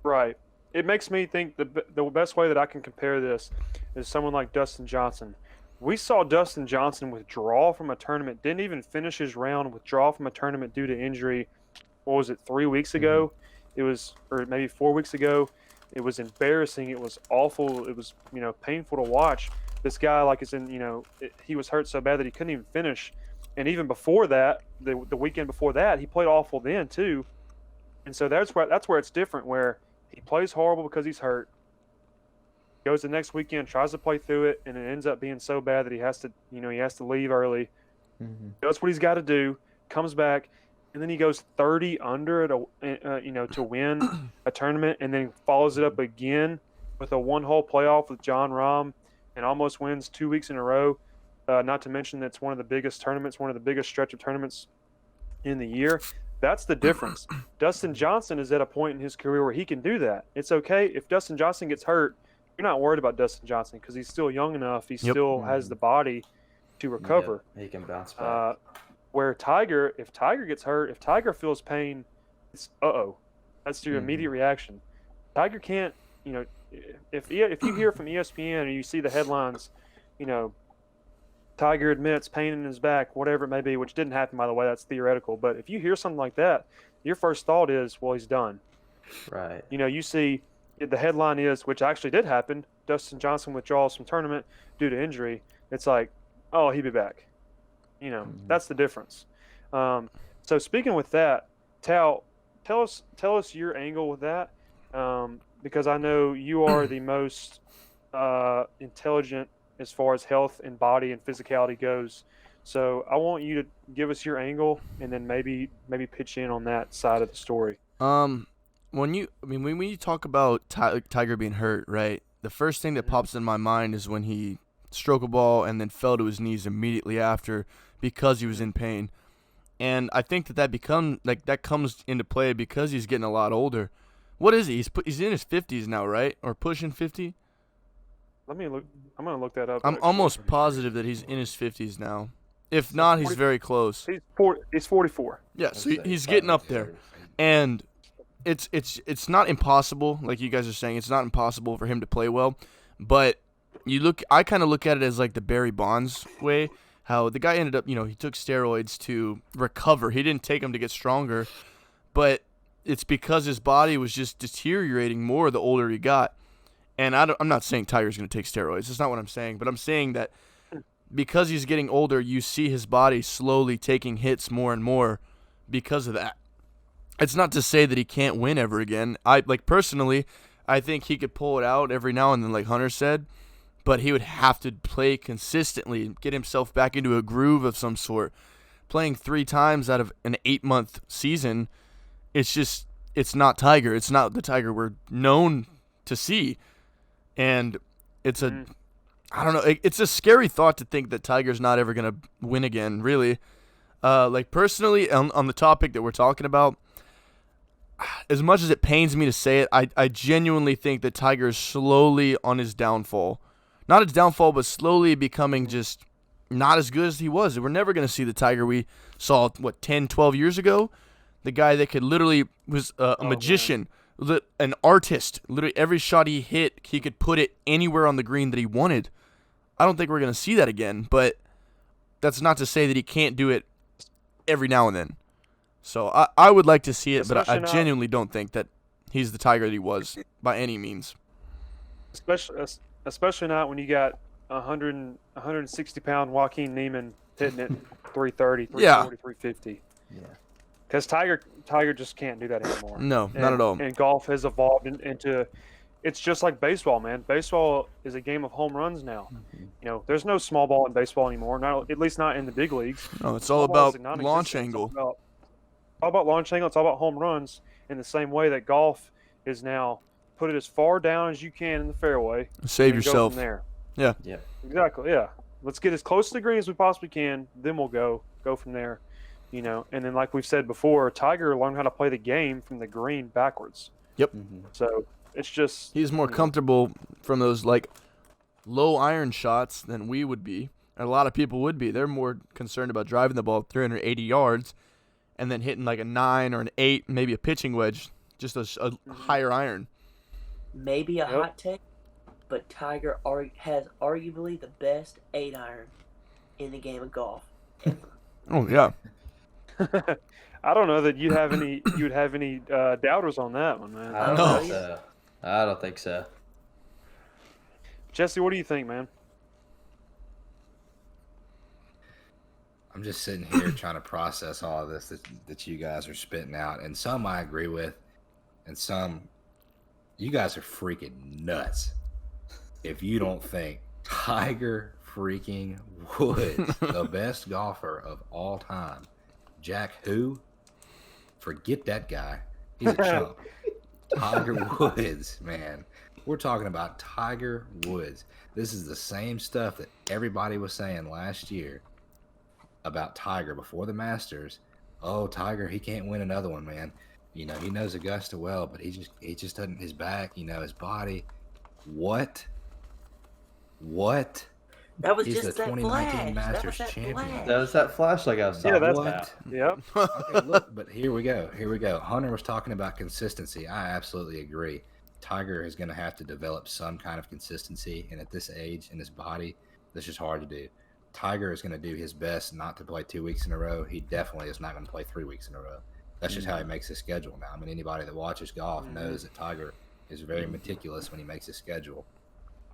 right. It makes me think the best way that I can compare this is someone like Dustin Johnson. We saw Dustin Johnson withdraw from a tournament, didn't even finish his round, withdraw from a tournament due to injury. What was it, 3 weeks ago? It was, or maybe 4 weeks ago. It was embarrassing. It was awful. It was, painful to watch. This guy, he was hurt so bad that he couldn't even finish. And even before that, the weekend before that, he played awful then too. And so that's where it's different, where he plays horrible because he's hurt. Goes the next weekend, tries to play through it, and it ends up being so bad that he has to leave early. Does what he's got to do, comes back, and then he goes 30 under to win a tournament, and then follows it up again with a 1-hole playoff with John Rahm, and almost wins 2 weeks in a row. Not to mention that's one of the biggest tournaments, one of the biggest stretch of tournaments in the year. That's the difference. Dustin Johnson is at a point in his career where he can do that. It's okay if Dustin Johnson gets hurt. You're not worried about Dustin Johnson because he's still young enough. He still has the body to recover. Yeah, he can bounce back. Where Tiger, if Tiger gets hurt, if Tiger feels pain, it's that's your immediate reaction. Tiger can't, if you hear from ESPN or you see the headlines, Tiger admits pain in his back, whatever it may be, which didn't happen, by the way, that's theoretical. But if you hear something like that, your first thought is, well, he's done. Right. You see the headline is, which actually did happen, Dustin Johnson withdraws from tournament due to injury. It's like, oh, he'll be back. That's the difference. So speaking with that, Tal, tell us your angle with that, because I know you are the most intelligent as far as health and body and physicality goes. So I want you to give us your angle and then maybe pitch in on that side of the story. When you talk about Tiger being hurt, right? The first thing that pops in my mind is when he stroked a ball and then fell to his knees immediately after because he was in pain. And I think that comes into play because he's getting a lot older. What is he? He's in his 50s now, right? Or pushing 50? Let me look. I'm gonna look that up. I'm actually. almost positive that he's in his 50s now. If not, he's 40 very close. He's 44. Yeah, so he's getting up there. And it's not impossible, like you guys are saying. It's not impossible for him to play well, but I kind of look at it as like the Barry Bonds way, how the guy ended up, he took steroids to recover. He didn't take them to get stronger, but it's because his body was just deteriorating more the older he got. And I'm not saying Tiger's going to take steroids. That's not what I'm saying, but I'm saying that because he's getting older, you see his body slowly taking hits more and more because of that. It's not to say that he can't win ever again. Personally, I think he could pull it out every now and then, like Hunter said, but he would have to play consistently, get himself back into a groove of some sort. Playing 3 times out of an 8-month season, it's not Tiger. It's not the Tiger we're known to see. And it's I don't know, it's a scary thought to think that Tiger's not ever going to win again, really. Personally, on the topic that we're talking about, as much as it pains me to say it, I genuinely think that Tiger is slowly on his downfall. Not his downfall, but slowly becoming just not as good as he was. We're never going to see the Tiger we saw, 10, 12 years ago? The guy that could literally was a magician, an artist. Literally every shot he hit, he could put it anywhere on the green that he wanted. I don't think we're going to see that again, but that's not to say that he can't do it every now and then. So I would like to see it, but I genuinely don't think that he's the Tiger that he was by any means. Especially not when you got 160-pound Joaquin Neiman hitting it 330, 340, 350. Yeah. Because Tiger just can't do that anymore. No, not at all. And golf has evolved into it's just like baseball, man. Baseball is a game of home runs now. Mm-hmm. There's no small ball in baseball anymore. Not at least not in the big leagues. No, it's all about launch angle. It's all about launch angle. It's all about home runs. In the same way that golf is now, put it as far down as you can in the fairway. Save and yourself. Go from there. Yeah. Yeah. Exactly. Yeah. Let's get as close to the green as we possibly can. Then we'll go from there. And then like we've said before, Tiger learned how to play the game from the green backwards. Yep. Mm-hmm. So it's just he's more comfortable from those low iron shots than we would be. And a lot of people would be. They're more concerned about driving the ball 380 yards and then hitting like a 9 or an 8, maybe a pitching wedge, just a higher iron. Maybe a hot take, but Tiger has arguably the best 8-iron in the game of golf ever. Oh yeah. I don't know that you would have any doubters on that one, man. I don't think so. I don't think so. Jesse, what do you think, man? I'm just sitting here trying to process all of this that you guys are spitting out, and some I agree with, and some you guys are freaking nuts if you don't think Tiger freaking Woods, the best golfer of all time, Jack who? Forget that guy. He's a chump. Tiger Woods, man. We're talking about Tiger Woods. This is the same stuff that everybody was saying last year about Tiger before the Masters. Oh, Tiger, he can't win another one, man. He knows Augusta well, but he just doesn't, his back, his body. What? That was He's just the that 2019 flash. Masters champion. That was that flashlight I was talking about. Yep. Okay, look, but here we go. Hunter was talking about consistency. I absolutely agree. Tiger is going to have to develop some kind of consistency, and at this age and his body, that's just hard to do. Tiger is going to do his best not to play 2 weeks in a row. He definitely is not going to play 3 weeks in a row. That's just how he makes his schedule now. I mean, anybody that watches golf knows that Tiger is very meticulous when he makes his schedule.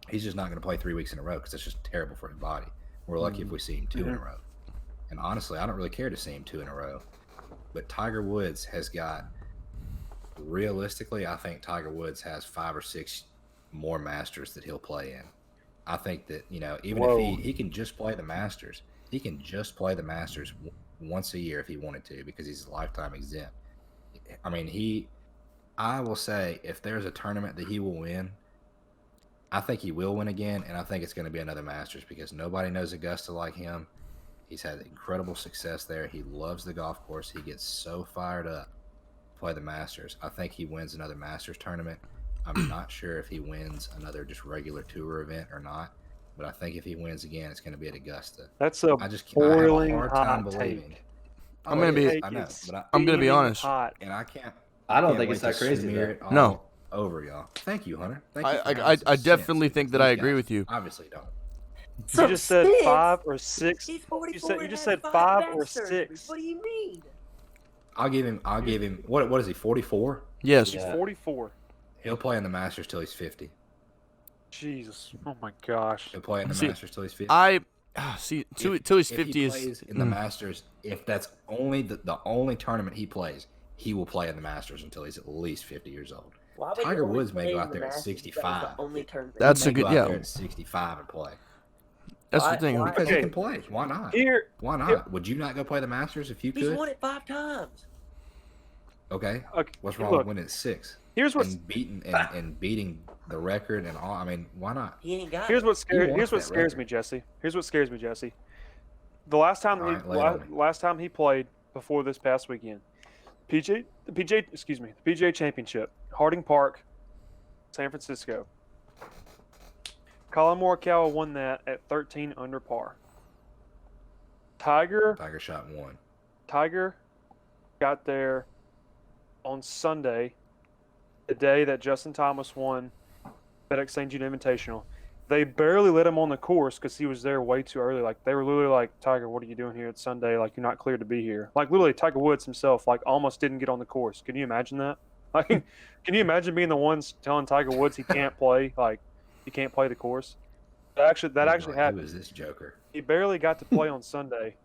He's just not going to play 3 weeks in a row because it's just terrible for his body. We're lucky if we see him 2 in a row. And honestly, I don't really care to see him 2 in a row. But Tiger Woods has got, realistically, I think Tiger Woods has 5 or 6 more Masters that he'll play in. I think that, even if he can just play the Masters, he can just play the Masters once a year if he wanted to because he's lifetime exempt. I mean, I will say if there's a tournament that he will win, I think he will win again, and I think it's going to be another Masters because nobody knows Augusta like him. He's had incredible success there. He loves the golf course. He gets so fired up to play the Masters. I think he wins another Masters tournament. I'm not sure if he wins another just regular tour event or not, but I think if he wins again, it's going to be at Augusta. That's a I have boiling a hard time hot believing. take. I'm gonna be. I know, but I'm gonna be Steaming honest. hot. and I can't. I don't can't think it's wait that to crazy. smear Though. it all No. over y'all. Thank you, Hunter. Thank you for I having some definitely sense, think because that I these agree guys with you. Obviously don't. You just said Six? 5 or 6. He's 44 You said you and just had said 5 or back surgeries. 6. What do you mean? I'll give him. What is he? 44. Yes. He's Yeah. 44. He'll play in the Masters till he's 50. Jesus. Oh my gosh. He'll play in the See, Masters till he's 50. See till he's If 50 he is. plays in the Masters, if that's only the only tournament he plays, he will play in the Masters until he's at least 50 years old. Why would you Tiger only Woods may play go in out the there at Masters if that was 65. the only tournament? That's He a may good- go out yeah. there at 65 and play That's the Why- thing. why- because Okay. he can play. Why not? Here, Why not? here- Would you not go play the Masters if you He's could? won it 5 times. Okay. okay, What's wrong look, with winning at 6 here's what's and beating the record and all? I mean, why not? He ain't got here's it. what scares wants that me, record. Jesse. Here's what scares me, Jesse. The last time All right, lay it on me. last time he played before this past weekend, the PGA Championship, Harding Park, San Francisco. Colin Morikawa won that at 13 under par. Tiger Tiger shot 1. got there on Sunday, the day that Justin Thomas won FedEx St. Jude Invitational. They barely let him on the course because he was there way too early. Like, they were literally like, Tiger, what are you doing here? It's Sunday. Like, you're not cleared to be here. Like, literally, Tiger Woods himself, like, almost didn't get on the course. Can you imagine that? Like, can you imagine being the ones telling Tiger Woods he can't play? Like, he can't play the course. That actually Like, happened. Who is this joker? He barely got to play on Sunday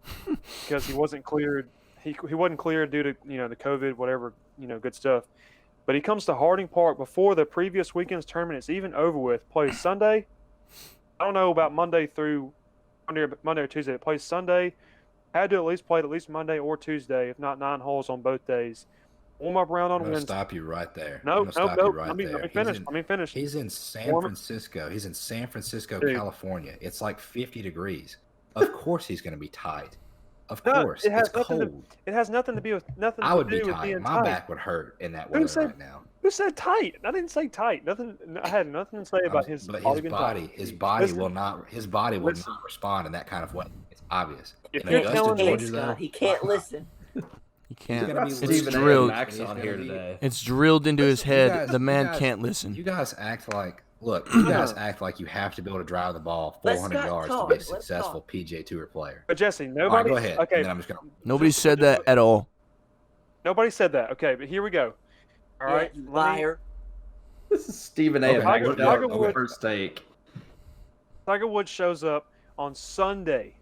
because he wasn't cleared. He wasn't cleared due to the COVID, whatever good stuff. But he comes to Harding Park before the previous weekend's tournament is even over with. Plays Sunday. I don't know about Monday or Tuesday. It plays Sunday. Had to at least play at least Monday or Tuesday, if not 9 holes on both days. Warm up round on I'm gonna Wednesday. stop you right there. No. I'm gonna stop you right Let me there. finish. He's in San Warm- Francisco. He's in San Francisco, Dude. California. It's like 50 degrees. Of course he's going to be tight. Of No, course. it has It's nothing to- cold. It has nothing to do with I would be with tight. being My tight. back would hurt in that Who weather said- right now. Who said tight? I didn't say tight. Nothing. I had nothing to say about his But body his being body, tight. his body Listen. will not. His body will Listen. not respond in that kind of way. It's obvious. If In you're Augusta, telling me- Georgia, though, Scott, he can't listen. You can't. gonna be It's Stephen A. and drilled. Max on here today. It's drilled into his You head. guys- The man you guys- can't listen. You guys act like. Look, you guys act like you have to be able to drive the ball Let's 400 not yards talk. to be a Let's successful talk. PGA Tour player. But Jesse, All right, nobody. go ahead. Okay, And then I'm just gonna. Nobody said that at all. nobody said that. Okay, but here we go. All right, Yeah, you let me- liar. This is Stephen A. Okay, and Max Tiger- Dell Tiger on Woods- first take. Tiger Woods shows up on Sunday,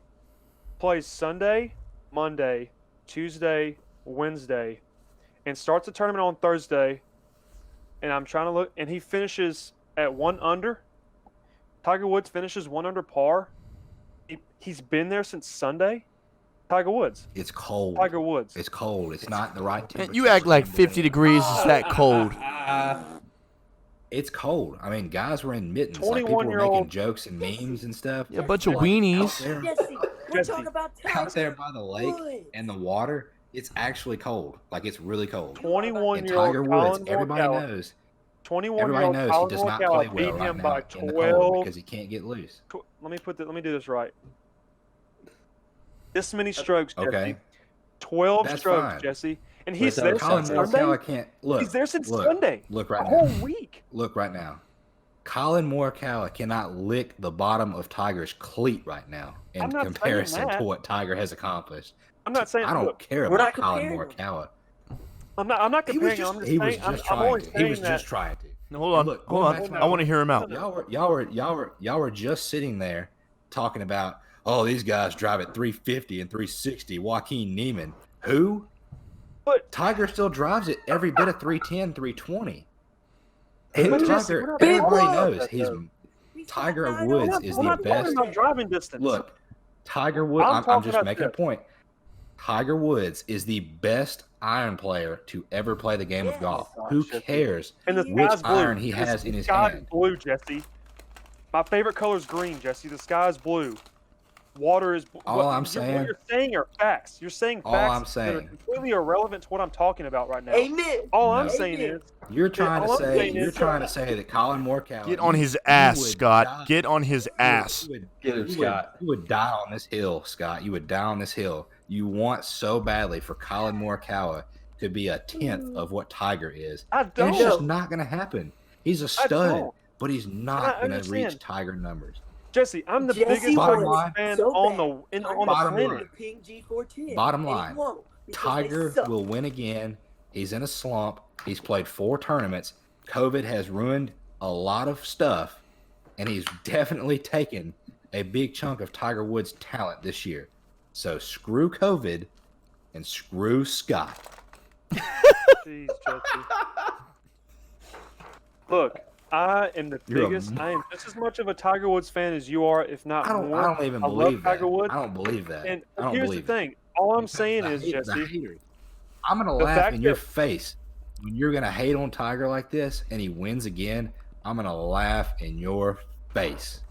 plays Sunday, Monday, Tuesday, Wednesday, and starts the tournament on Thursday. And I'm trying to look, and he finishes at 1 under. Tiger Woods finishes 1 under par. He's been there since Sunday. Tiger Woods. It's cold. Tiger Woods. It's cold. It's not the right Man, temperature. you act for like him to 50 be- degrees is that cold. It's cold. I mean, guys were in mittens. Like people were 21-year-old making jokes and memes and stuff. Yeah, a bunch of Like, weenies. out there, Jesse, we're Jesse, talking about out there Tiger by the lake Woods. and the water, it's actually cold. Like it's really cold. And 21-year-old Tiger Woods, Colin everybody Morikawa. knows. 21-year-old Everybody knows he Colin does not play Morikawa well beat right him now by in the cold 12. because he can't get loose. Let me do this right. This many strokes, Jesse. Okay, 12 That's strokes, fine. Jesse. And he's But there Colin since Sunday. Morikawa can't look. He's there since look, Sunday. Look A right whole now. week. Look right now. Colin Morikawa cannot lick the bottom of Tiger's cleat right now in I'm not saying comparison that. to what Tiger has accomplished. I'm not saying I don't look, care we're about not Colin comparing Morikawa. I'm not He was comparing. just, I'm just he was saying. just I'm only trying to. He saying was that. just trying to. No, hold on. Look, Hold going on. back to I want to hear him out. Y'all were just sitting there talking about, oh, these guys drive at 350 and 360. Joaquin Neiman, who? But Tiger still drives it every bit of 310, 320. And But Jesse, Tiger, we're not talking everybody about knows he's He's Tiger talking Woods about is we're the not talking best. about driving distance. Look, Tiger Woods. I'm I'm talking just about making a this. point. Tiger Woods is the best iron player to ever play the game Yes. of golf. Gosh, Who Jesse. cares And the which sky's blue. iron he The has in his sky's hand? blue, Jesse. My favorite color is green, Jesse. The sky's blue. water is. All I'm what saying- you're saying are facts. You're saying All facts I'm that are saying- completely irrelevant to what I'm talking about right now. Amen. All I'm No. saying Amen. is, You're trying all I'm to say saying is- that Colin Morikawa Get on his you ass, would Scott. die- Get on his ass. You would, Get him, you Scott. you would die on this hill, Scott. You would die on this hill. You want so badly for Colin Morikawa to be a tenth of what Tiger is. I And don't. it's just not going to happen. He's a I stud, don't. but he's I not going to understand. reach Tiger numbers. Jesse, I'm the Jesse biggest Bottom Tiger line- fan so on bad. on the Bottom planet. line. The Ping G410. Bottom and he line, won't, because they Tiger suck. will win again. He's in a slump. He's played 4 tournaments. COVID has ruined a lot of stuff, and he's definitely taken a big chunk of Tiger Woods' talent this year. So screw COVID and screw Scott. Jeez, Jesse. Look, I am the You're a biggest. I am just as much of a Tiger Woods fan as you are, if not I don't more. even I love believe that. Tiger Woods. I don't believe that. And I don't here's the believe it. thing. All I'm Because saying the is, hate- the Jesse, haters. I'm gonna the laugh fact in your that- face when you're gonna hate on Tiger like this and he wins again. I'm gonna laugh in your face.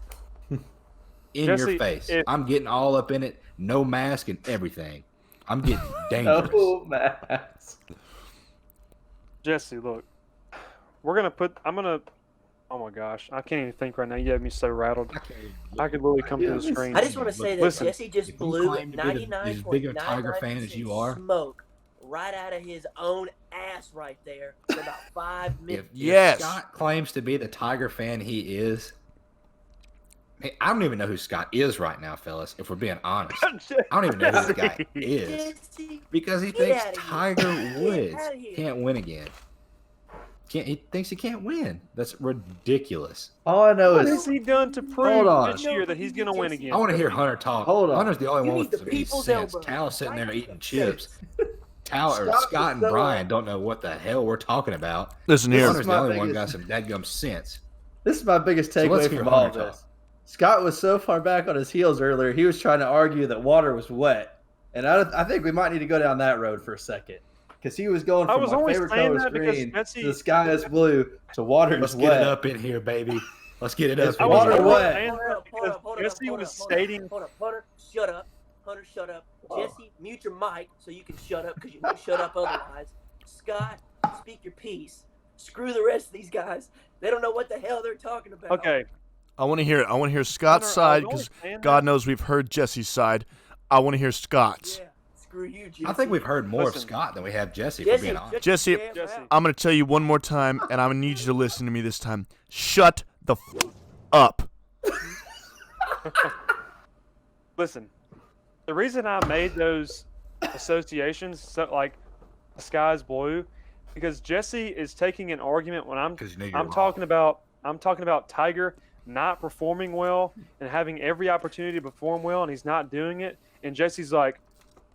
In Jesse, your face. if- I'm getting all up in it, no mask and everything. I'm getting dangerous. Oh, Matt. Jesse, look, I'm gonna. Oh my gosh, I can't even think right now. You have me so rattled. I could literally come through the screen. I just want to say that Listen, Jesse just if you blew claim to be as big of a Tiger fan as you are- smoke right out of his own ass right there for about 5 minutes. If Yes. Scott claims to be the Tiger fan he is, hey, I don't even know who Scott is right now, fellas, if we're being honest. I don't even know who this guy is. Jesse, Because he Get thinks outta here. Tiger Get Woods outta here. can't win again. He thinks he can't win. That's ridiculous. All I know What is has he done to prove Hold on. this year that he's gonna win again? I want to hear Hunter talk. Hold on. Hunter's the only You one need with the any people's sense. elbow. Tal's sitting there Right eating in the chips. Scott Scott and was so Bryan don't know what the hell we're talking about. Listen here. Hunter's the my only one got biggest- some dadgum sense. this is my biggest So let's takeaway hear from all of Hunter this. Scott was so far back on his heels earlier, he was trying to argue that water was wet. And I think we might need to go down that road for a second. Because he was going I from was my only favorite saying color is that because green Betsy- to the sky is blue to water Let's is get wet. it up in here, baby. Let's get it It's up in water here. only wet. saying Hold that up, hold because up, hold up, Jesse hold was up, hold up, stating. Hold up, Hunter, shut up. Hunter, shut up. Jesse, mute your mic so you can shut up because you won't shut up otherwise. Scott, speak your piece. Screw the rest of these guys. They don't know what the hell they're talking about. Okay, I want to hear it. I want to hear Scott's Hunter, I was side only because saying God that- knows we've heard Jesse's side. I want to hear Scott's. Yeah, screw you, Jesse. I think we've heard more of Listen. Scott than we have Jesse, for Jesse, being honest. Jesse, your damn Jesse. mouth. I'm going to tell you one more time, and I'm going to need you to listen to me this time. Shut the up. Listen, the reason I made those associations, so, like the sky's blue, because Jesse is taking an argument when I'm 'Cause you know you're I'm wrong. talking about Tiger not performing well and having every opportunity to perform well, and he's not doing it. And Jesse's like,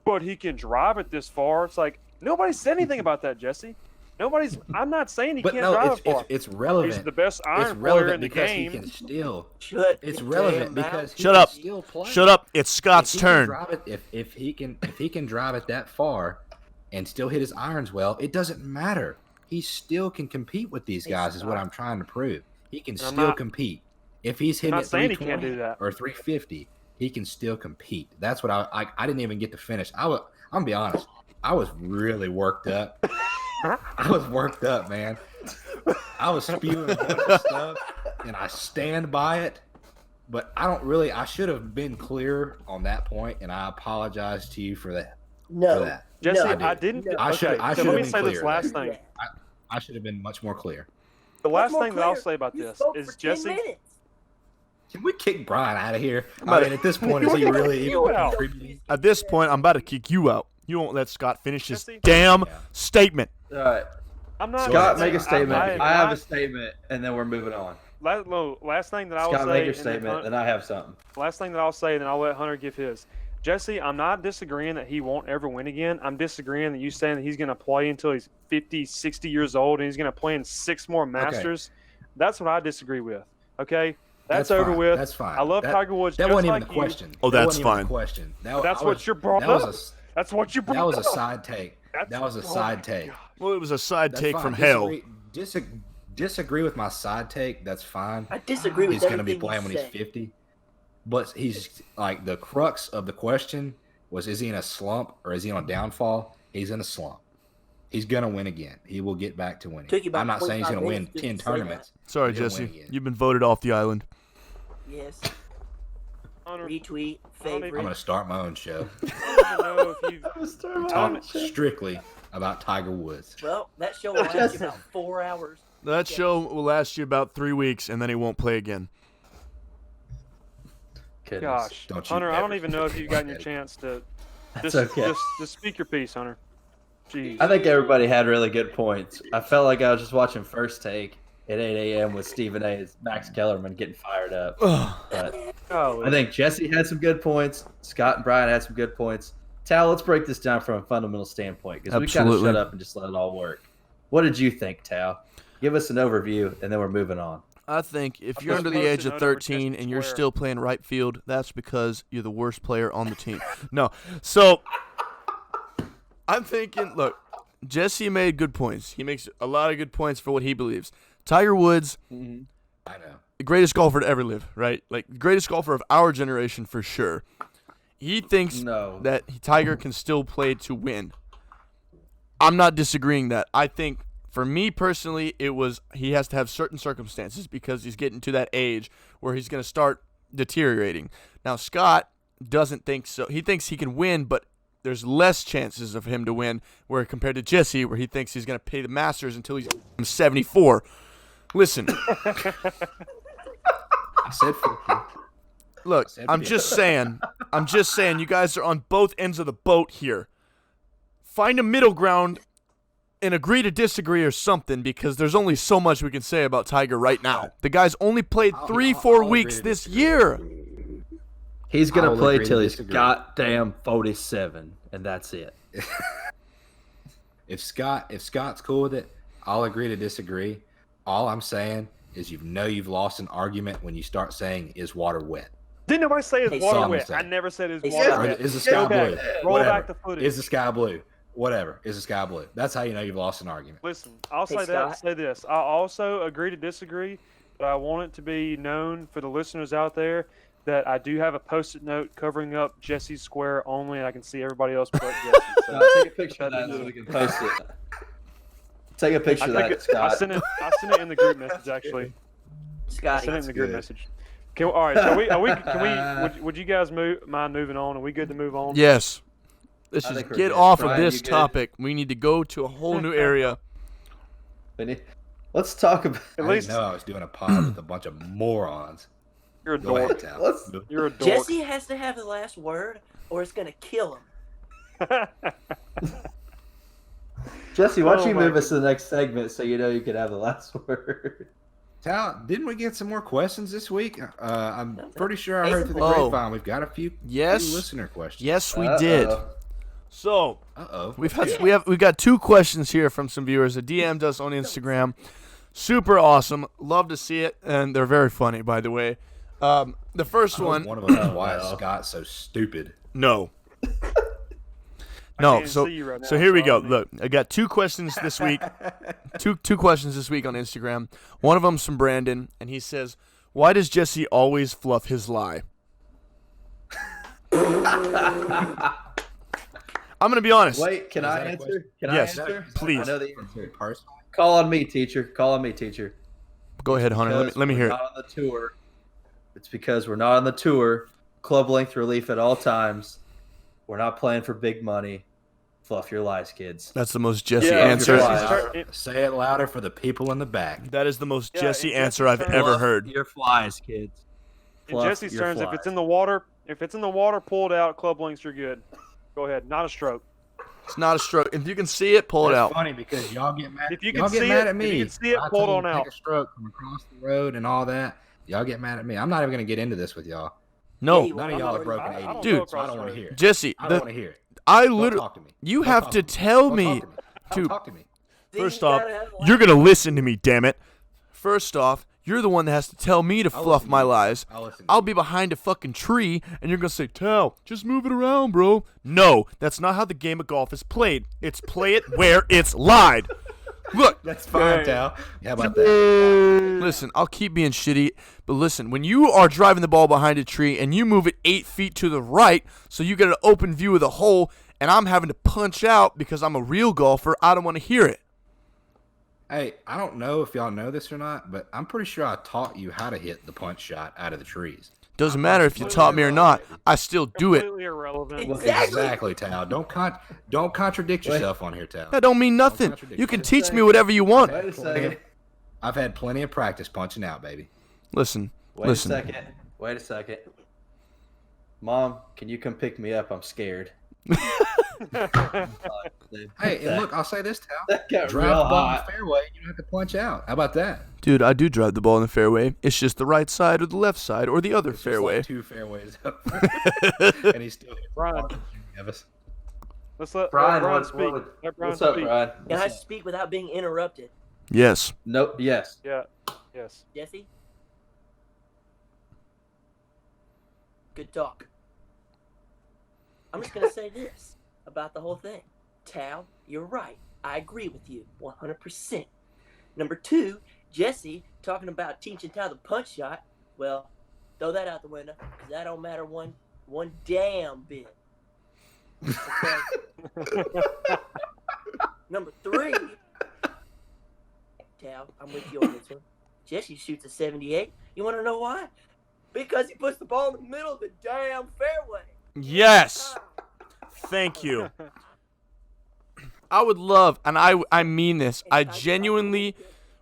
but he can drive it this far. It's like nobody said anything about that, Jesse. I'm not saying he But can't no, drive it's, it far. it's relevant. He's the best It's iron player relevant in the because game. he can still. Shut It's your relevant damn mouth. because he Shut can up. still play. Shut up. It's Scott's If he can turn. drive it- if he can drive it that far and still hit his irons well, it doesn't matter. He still can compete with these Hey, guys. Is what Scott. I'm trying to prove. He can And I'm still not- compete. If he's I'm hitting not at saying he 320 can't do that. or 350, he can still compete. That's what I didn't even get to finish. I'm gonna be honest. I was really worked up. I was worked up, man. I was spewing a bunch of stuff, and I stand by it. But I should have been clear on that point, and I apologize to you for that. No. For that. Jesse, No. I didn't. No. I should- okay, I so should let have me been say this clear. last thing. I should have been much more clear. The last more thing that I'll clear. say about You this spoke is for 10 Jesse. minutes. Can we kick Bryan out of here? about I mean, at this point, is he really You even out. contributing? At this point, I'm about to kick you out. You won't let Scott finish his Jesse? damn Yeah. statement. All right. I'm not. Scott, saying- make a statement. I I have a statement, and then we're moving on. Last thing that I will Scott, say. make your and then statement, Hunter- then I have something. Last thing that I'll say, then I'll let Hunter give his. Jesse, I'm not disagreeing that he won't ever win again. I'm disagreeing that you saying that he's going to play until he's 50, 60 years old and he's going to play in 6 more Masters. That's what I disagree with. Okay? That's over fine. with. That's fine. I love Tiger Woods That just wasn't like even the you. question. Oh, That that's wasn't even the fine. question. That's what you brought that up. was That's what you brought that was a up. side take. That was a Oh side my take. God. Well, it was a side That's take fine. from hell. Disagree with my side take. That's fine. I disagree with He's going to be everything playing you when he's say. 50. But he's like the crux of the question was: is he in a slump or is he on a downfall? He's in a slump. He's gonna win again. He will get back to winning. Took you about I'm not saying he's 45 gonna win minutes just 10 to say tournaments. Sorry, He's gonna win Jesse. again. You've been voted off the island. Yes. Hunter, Retweet, don't I'm favorite. gonna start my own show, I don't know if you've talk strictly about Tiger Woods. Well, that show will last you about 4 hours. That show will last you about 3 weeks, and then he won't play again. Goodness. Gosh, Don't you Hunter, I don't ever even know if think you've gotten your like that. chance to That's just, okay. just speak your piece, Hunter. Jeez. I think everybody had really good points. I felt like I was just watching First Take at 8 a.m. with Stephen A. and Max Kellerman getting fired up. But Golly. I think Jesse had some good points. Scott and Brian had some good points. Tal, let's break this down from a fundamental standpoint because we kind of Absolutely. shut up and just let it all work. What did you think, Tal? Give us an overview, and then we're moving on. I think if I'm you're just under the age posting of note over 13 Chester and you're Square. still playing right field, that's because you're the worst player on the team. No. So, I'm thinking, look, Jesse made good points. He makes a lot of good points for what he believes. Tiger Woods, I know. the greatest golfer to ever live, right? Like, the greatest golfer of our generation for sure. He thinks No. that Tiger can still play to win. I'm not disagreeing that. I think for me personally, he has to have certain circumstances because he's getting to that age where he's going to start deteriorating. Now, Scott doesn't think so. He thinks he can win, but there's less chances of him to win where compared to Jesse, where he thinks he's going to play the Masters until he's 74. Listen, I said 50. look, Said I'm 50. just saying, you guys are on both ends of the boat here. Find a middle ground and agree to disagree or something because there's only so much we can say about Tiger right now. The guy's only played I'll 3-4 agree weeks to this disagree. year. He's going I to will play agree to till he's disagree. goddamn 47, and that's it. If Scott's cool with it, I'll agree to disagree. All I'm saying is you've lost an argument when you start saying is water wet. Didn't nobody say it's Hey, water Simon wet? said. I never said it's Hey, water Simon. Or wet. is the sky Okay, blue? roll Whatever. back the footage. Is the sky blue? Whatever. Is the sky blue? That's how you know you've lost an argument. Listen, I'll Hey, say that. Scott. Say this. I also agree to disagree, but I want it to be known for the listeners out there that I do have a post-it note covering up Jesse's square only, and I can see everybody else but Jesse. So Take a picture of that so we can post it. Take a picture of that, I Scott. sent it in the group message actually. I Scotty. sent it in the group good. message. All right, so would you guys mind moving on? Are we good to move on? Yes. Let's I just think we're get good. off Brian, of you this good? topic. We need to go to a whole new area. Let's talk about. At I least didn't know I was doing a pod with a bunch of morons. you're a Go ahead, dork. Tal. Let's- You're a dork. Jesse has to have the last word, or it's gonna kill him. Jesse, why don't Oh you my move us to the next segment so you know you can have the last word? Tal, didn't we get some more questions this week? I'm pretty sure I heard through the Oh. grapevine we've got a few Yes. listener questions. Yes, we did. So, Uh-oh. we've got 2 questions here from some viewers that DM'd us on Instagram. Super awesome. Love to see it, and they're very funny, by the way. The first one, One of them is why no. Scott's so stupid. no. I No, can't so see you right now, so here we so go. I mean- Look, I got 2 questions this week. Two questions this week on Instagram. One of them's from Brandon, and he says, "Why does Jesse always fluff his lie?" I'm gonna be honest. Wait, can Is I that a answer? question? Can Yes, I answer? please. I know the answer. Personally, Call on me, teacher. Call on me, teacher. Go ahead, Hunter. Because Let me we're hear it. not on the tour. It's because we're not on the tour. Club length relief at all times. We're not playing for big money. Fluff your lies, kids. That's the most Jesse Yeah, answer. Jesse's turn- say it louder for the people in the back. That is the most Yeah, Jesse in answer Jesse's I've turn- ever Fluff heard. your flies, kids. In Fluff Jesse's your turns, if flies. it's in the water, pull it out. Club links, you're good. Go ahead. Not a stroke. It's not a stroke. If you can see it, pull it That's out. funny because y'all get mad. If you y'all can get see mad it- at me. if you can see it, I pull it told on you to out. Take a stroke from across the road and all that. Y'all get mad at me. I'm not even gonna get into this with y'all. No, Hey, None of y'all are broken I don't 80. Dude. go so I across don't the want to road. hear it. Jesse, I don't want to hear it. I Don't literally, talk to me. you Don't have talk to me. tell Don't me. talk to me. Don't to- talk to me. First You off, gotta have the you're last gonna listen to me, damn it. First off, you're the one that has to tell me to I'll fluff listen to my you. lies. I'll listen to I'll you. be behind a fucking tree, and you're gonna say, "Tal, just move it around, bro." No, that's not how the game of golf is played. It's play it where it's lied. Look, That's fine, Hey. Tal. How about that? listen, I'll keep being shitty, but listen, when you are driving the ball behind a tree and you move it 8 feet to the right so you get an open view of the hole and I'm having to punch out because I'm a real golfer, I don't want to hear it. Hey, I don't know if y'all know this or not, but I'm pretty sure I taught you how to hit the punch shot out of the trees. Doesn't matter if you taught me or not, I still do it. Completely irrelevant. Exactly. Tal. Don't contradict yourself on here, Tal. That don't mean nothing. You can teach me whatever you want. Wait a second. I've had plenty of practice punching out, baby. Listen, Wait listen. a second. Wait a second. Mom, can you come pick me up? I'm scared. Hey, and look, I'll say this, Tal. That got Drive real the ball in hot. the fairway, you don't have to punch out. How about that? Dude, I do drive the ball in the fairway. It's just the right side or the left side or the other It's just fairway. like 2 fairways up. And he's still Brian, Evis. let's let Brian, Brian what- speak. what- Let Brian What's up, speak. Brian? Can I What's up? speak without being interrupted? Yes. No, yes. Yeah. Yes. Jesse? Good talk. I'm just going to say this about the whole thing. Tal, you're right. I agree with you 100%. Number 2, Jesse talking about teaching Tal the punch shot. Well, throw that out the window because that don't matter one damn bit. Okay? Number 3, Tal, I'm with you on this one. Jesse shoots a 78. You want to know why? Because he puts the ball in the middle of the damn fairway. Yes. Thank you. I would love, and I mean this, I genuinely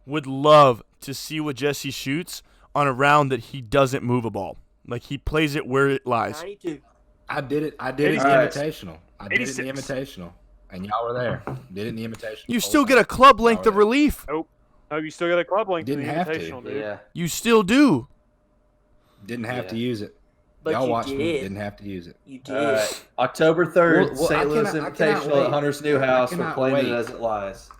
would love to see what Jesse shoots on a round that he doesn't move a ball. Like he plays it where it lies. 92. I did it in the 86. Invitational. I did it in the 86. Invitational. And y'all were there. Did it in the Invitational. You still get a club length of relief. Oh, you still got a club length in Didn't the have to. Invitational, dude. Yeah. You still do. Didn't have Yeah. to use it. But Y'all you watched me. did. Didn't have to use it. You did. All right. October 3rd, Well, I St. Louis cannot Invitational wait. at Hunter's New House. We're cannot playing it wait. as it lies.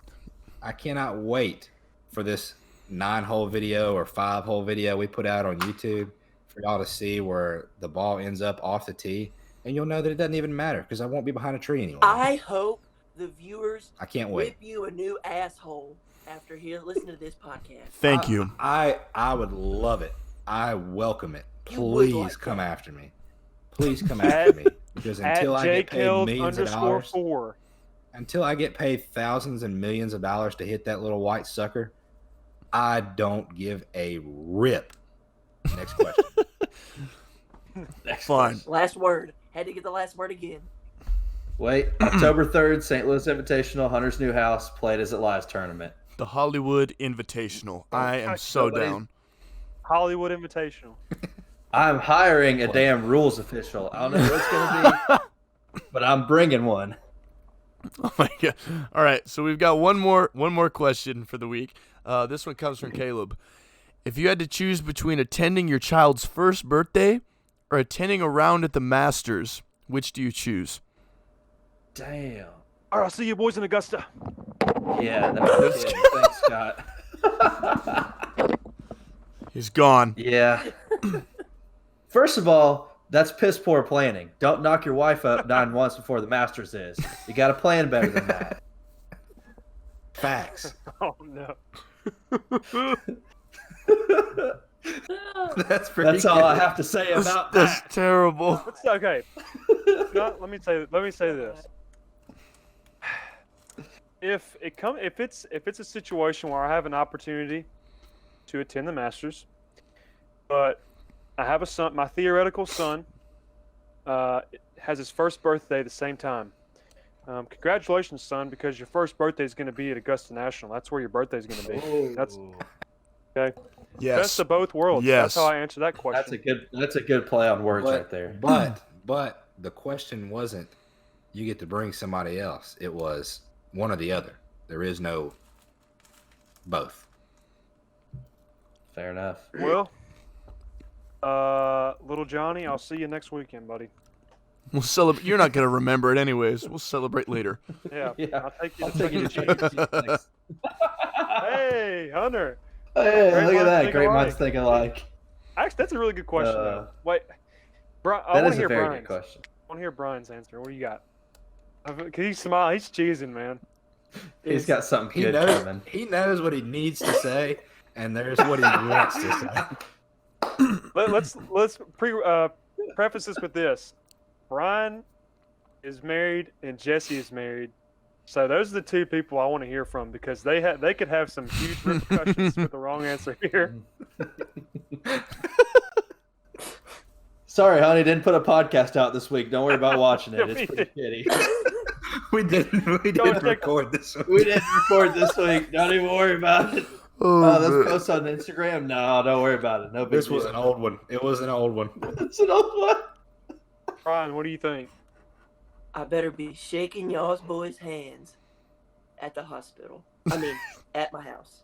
I cannot wait for this 9-hole video or 5-hole video we put out on YouTube for y'all to see where the ball ends up off the tee. And you'll know that it doesn't even matter because I won't be behind a tree anymore. I hope the viewers I can't wait. whip you a new asshole after listening to this podcast. Thank you. I would love it. I welcome it. You would Please like come that. after me. Please come after me. Because At until I get paid millions of dollars, @JKeld_4. until I get paid thousands and millions of dollars to hit that little white sucker, I don't give a rip. Next question. Fine. Last word. Had to get the last word again. Wait, October 3rd, St. Louis Invitational, Hunter's New House, played as it lies tournament. The Hollywood Invitational. I am so Nobody's- down. Hollywood Invitational. I'm hiring a damn rules official. I don't know what it's going to be, but I'm bringing one. Oh my god! All right, so we've got one more question for the week. This one comes from Caleb. If you had to choose between attending your child's first birthday or attending a round at the Masters, which do you choose? Damn. All right, I'll see you boys in Augusta. Yeah, no kidding. Thanks, Scott. He's gone. Yeah. First of all, that's piss poor planning. Don't knock your wife up 9 months before the Masters is. You got to plan better than that. Facts. Oh no. That's pretty That's all good. I have to say about That's that. terrible. It's okay. Scott, let me say this. If it's a situation where I have an opportunity to attend the Masters, but I have a son, my theoretical son, has his first birthday the same time. Congratulations, son, because your first birthday is going to be at Augusta National. That's where your birthday is going to be. That's okay. Yes. Best of both worlds. Yes. That's how I answer that question. That's a good play on words But- right there. But the question wasn't you get to bring somebody else. It was one or the other. There is no both. Fair enough. Well, little Johnny, I'll see you next weekend, buddy. We'll celebrate. You're not gonna remember it anyways. We'll celebrate later. Yeah, Yeah. I'll take you I'll to take you to Chuck E. Cheese. Thanks. Hey, Hunter. Hey, Great look at minds that. think Great alike. minds think alike. Actually, that's a really good question, though. Wait, I That want is to a hear very Brian's. good question. I want to hear Brian's answer. What do you got? Can he smile? He's cheesing, man. He's got something He good knows. coming. He knows what he needs to say, and there's what he wants to say. Let's preface this with this: Bryan is married and Jesse is married. So those are the two people I want to hear from because they could have some huge repercussions with the wrong answer here. Sorry, honey, didn't put a podcast out this week. Don't worry about watching it. It's pretty shitty. We didn't record this one. We didn't record this week. Don't even worry about it. Let's post on Instagram. No, don't worry about it. No big This was deal. an old one. It was an old one. It's an old one. Bryan, what do you think? I better be shaking y'all's boys' hands at the hospital. I mean, at my house.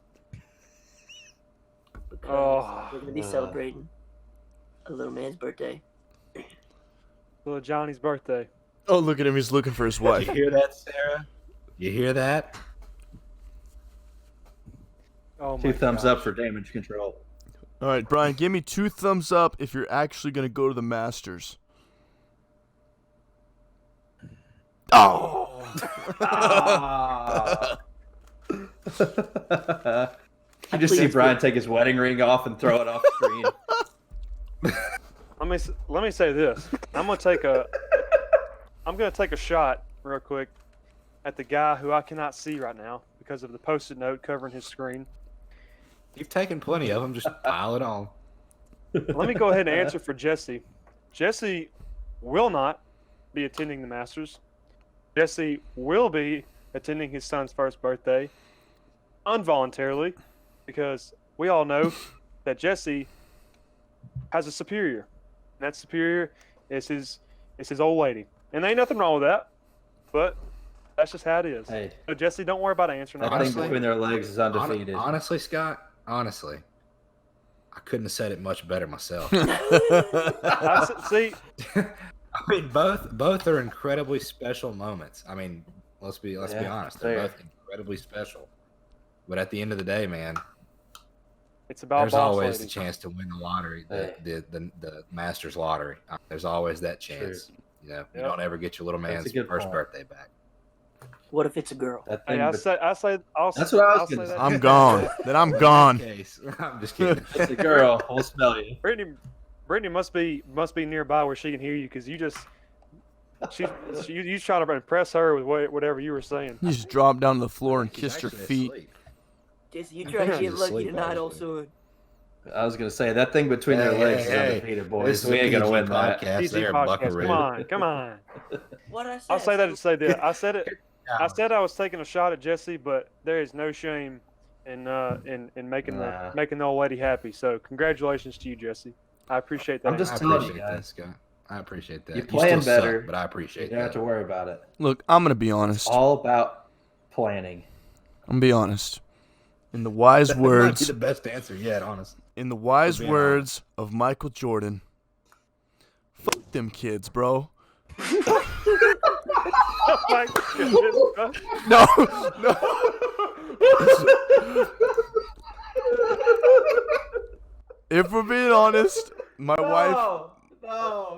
Because we're going to be celebrating a little man's birthday. Little Johnny's birthday. Oh, look at him. He's looking for his wife. You hear that, Sarah? You hear that? Oh my 2 thumbs gosh. up for damage control. All right, Bryan, give me 2 thumbs up if you're actually going to go to the Masters. Oh! You just see Bryan take his wedding ring off and throw it off the screen. Let me say this. I'm gonna take a shot real quick at the guy who I cannot see right now because of the post-it note covering his screen. You've taken plenty of them. Just pile it on. Let me go ahead and answer for Jesse. Jesse will not be attending the Masters. Jesse will be attending his son's first birthday involuntarily because we all know that Jesse has a superior. And that superior is his old lady. And there ain't nothing wrong with that, but that's just how it is. Hey, So Jesse, don't worry about answering that that. thing Honestly- between their legs is undefeated. Honestly, Scott. Honestly, I couldn't have said it much better myself. See, I mean, both are incredibly special moments. I mean, let's be honest. They're fair. both incredibly special. But at the end of the day, man, it's about there's boss always lady. the chance to win the lottery, Hey. the Masters lottery. There's always that chance. You know, you Yep. don't ever get your little That's man's a good first point. birthday back. What if it's a girl? That Hey, thing I'll bet- say, That's what I was I'll gonna say say. that. I'm gone. Then I'm gone. Case. I'm just kidding. It's a girl. We'll smell you. Brittany must be nearby where she can hear you because you just you trying to impress her with whatever you were saying. You just dropped down to the floor and He's kissed her actually feet. asleep. Jesse, you try to He's get lucky asleep, tonight, old actually. son. I was gonna say that thing between their legs is Hey, undefeated, This boys. is We a ain't gonna PG win that. podcast. PG They're podcast. buckaroo. Come on. What I say? I'll say that to say that. I said it. I Yeah. said I was taking a shot at Jesse, but there is no shame in making Nah. the old lady happy. So congratulations to you, Jesse. I appreciate that. I'm just I telling you appreciate that, guys. Scott. I appreciate that. You still plan suck, better. but I You appreciate don't have that. to worry about it. Look, I'm going to be honest. All about planning. I'm going to be honest. In the wise That might be words, the best answer yet, honestly. in the wise being words of Michael Jordan, fuck them kids, bro. Oh my goodness. No, no. If we're being honest, my wife,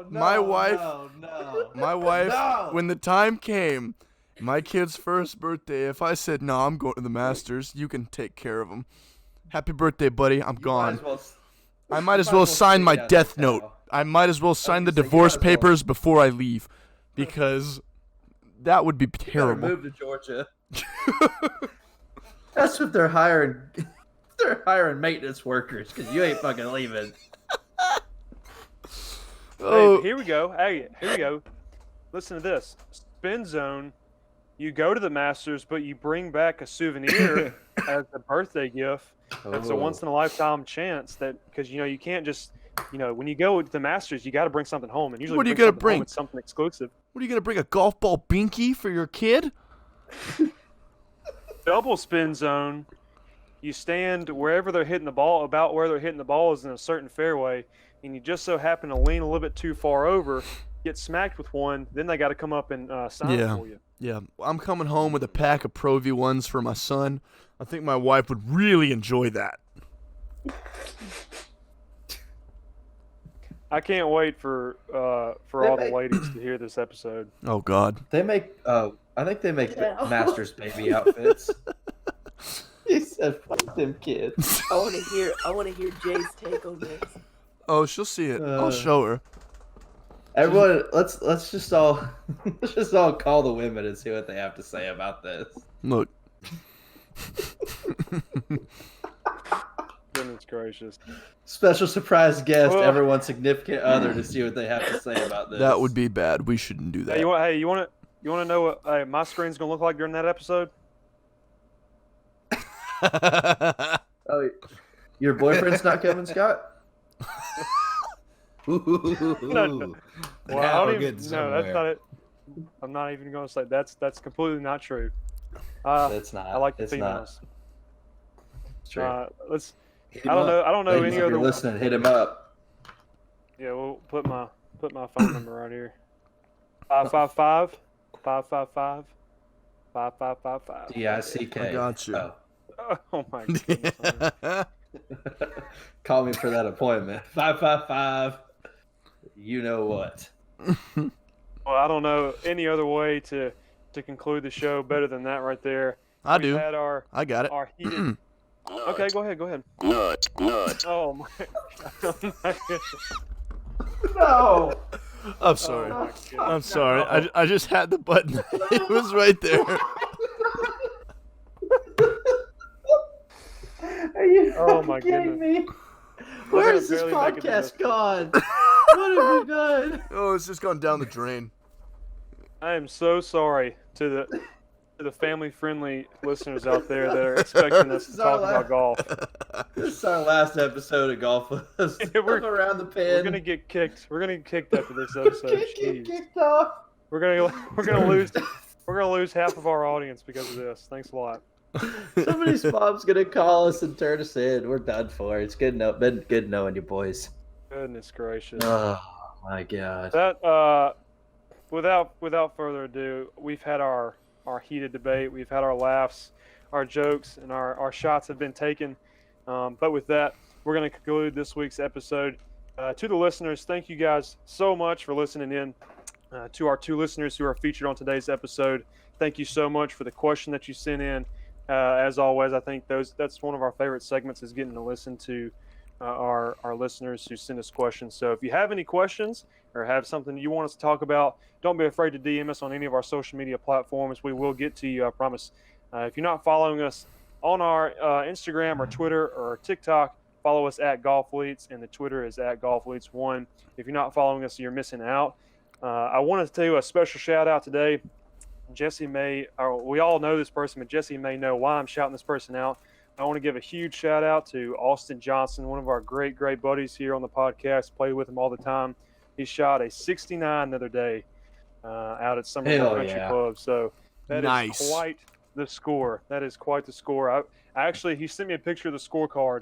My wife- No. when the time came, my kid's first birthday, if I said, no, I'm going to the Masters, you can take care of him. Happy birthday, buddy. I'm gone. I might as well sign my death note. I might as well sign the gonna say, you divorce might as well. papers before I leave, because that would be terrible. Move to Georgia. That's what they're hiring. They're hiring maintenance workers because you ain't fucking leaving. Oh, Hey, here we go. Hey, here we go. Listen to this. Spin zone. You go to the Masters, but you bring back a souvenir as a birthday gift. That's a once in a lifetime chance that because you can't just when you go to the Masters, you got to bring something home, and usually What are you bring gonna something bring? home, it's something exclusive. what are you gonna bring, a golf ball binky for your kid? Double spin zone. You stand wherever they're hitting the ball, about where they're hitting the ball is in a certain fairway, and you just so happen to lean a little bit too far over, get smacked with one, then they got to come up and sign it Yeah. for you. Yeah, I'm coming home with a pack of Pro V1s for my son. I think my wife would really enjoy that. I can't wait for all the ladies to hear this episode. Oh God. They make I think they make Yeah. Masters baby outfits. He said, "Fuck them kids." I want to hear Jay's take on this. Oh, she'll see it. I'll show her. Everyone, let's just all call the women and see what they have to say about this. Look. Goodness gracious. Special surprise guest, Well- everyone's significant other, to see what they have to say about this. That would be bad. We shouldn't do that. Hey, you want to know what my screen's gonna look like during that episode? Oh, your boyfriend's not coming, Scott? Ooh. No. Well, Now I we're don't even. getting No, that's somewhere. not it. I'm not even gonna say that's completely not true. That's not. I like the it's females. Not. It's true. Let's. Hit I him don't up. know. I don't know Ladies, any if other. you're listening, hit him up. Yeah, we'll put my phone number right here. 555 555 5555. DICK. I got you. Oh. Oh my goodness. Call me for that appointment. 555. You know what? Well, I don't know any other way to conclude the show better than that right there. I We've do. had our I got it. heated. Okay, go ahead. Nut. Oh my. Oh my goodness. No. I'm sorry. Oh my goodness. I'm sorry. I just had the button. It was right there. Are you Oh my kidding goodness. me? Where is this barely make it to this. podcast gone? What have you done? Oh, it's just gone down the drain. I am so sorry to the family-friendly listeners out there that are expecting us This to is our talk about golf. This is our last episode of Golfletes. Yeah, we're- around the pin. We're gonna get kicked. We're gonna get kicked after this episode. Jeez. kicked off. We're gonna lose half of our audience because of this. Thanks a lot. Somebody's mom's gonna call us and turn us in. We're done for. It's been good knowing you boys. Goodness gracious. Oh my god. That without further ado, we've had our heated debate. We've had our laughs, our jokes, and our shots have been taken. But with that, we're going to conclude this week's episode. To the listeners, thank you guys so much for listening in. To our 2 listeners who are featured on today's episode, thank you so much for the question that you sent in. As always, I think that's one of our favorite segments, is getting to listen to our listeners who send us questions. So if you have any questions or have something you want us to talk about, don't be afraid to DM us on any of our social media platforms. We will get to you, I promise. If you're not following us on our Instagram or Twitter or TikTok, follow us at Golfletes, and the Twitter is at Golfletes1. If you're not following us, you're missing out. I wanted to tell you a special shout out today. Jesse may, or we all know this person, but Jesse may know why I'm shouting this person out. I want to give a huge shout out to Austin Johnson, one of our great buddies here on the podcast. Played with him all the time. He shot a 69 the other day out at Summerville Country Club. So that Nice. is quite the score. That is quite the score. He sent me a picture of the scorecard,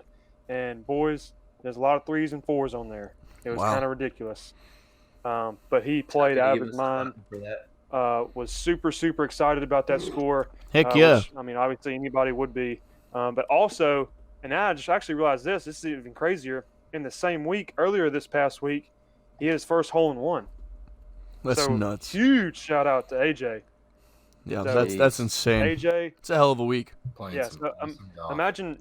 and boys, there's a lot of 3s and 4s on there. It was Wow. kind of ridiculous. But he played out of his mind. For that. Was super excited about that score. Heck yeah. Which, I mean, obviously anybody would be. But also, and now I just actually realized this is even crazier. In the same week, earlier this past week, he hit his first hole in one. That's So, nuts. Huge shout out to AJ. Yeah, so- that's insane. AJ, It's a hell of a week. Playing Yeah, some so, awesome golf. imagine,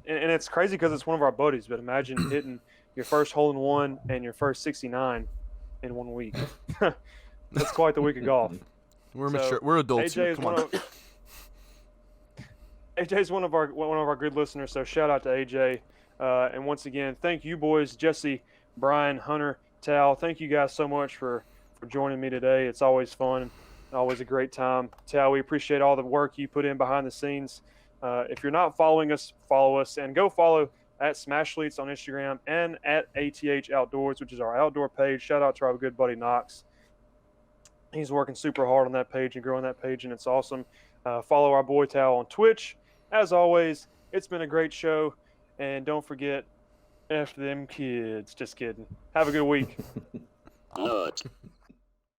and it's crazy because it's one of our buddies, but imagine hitting your first hole in one and your first 69 in 1 week. That's quite the week of golf. We're So, mature. We're adults AJ here. is Come one on. of AJ's one of our good listeners, so shout out to AJ. And once again, thank you boys, Jesse, Bryan, Hunter, Tal. Thank you guys so much for joining me today. It's always fun, always a great time. Tal, we appreciate all the work you put in behind the scenes. If you're not following us, follow us, and go follow at Smashletes on Instagram and at ATH Outdoors, which is our outdoor page. Shout out to our good buddy Knox. He's working super hard on that page and growing that page, and it's awesome. Follow our boy Tal on Twitch. As always, it's been a great show, and don't forget, F them kids. Just kidding. Have a good week. Nut.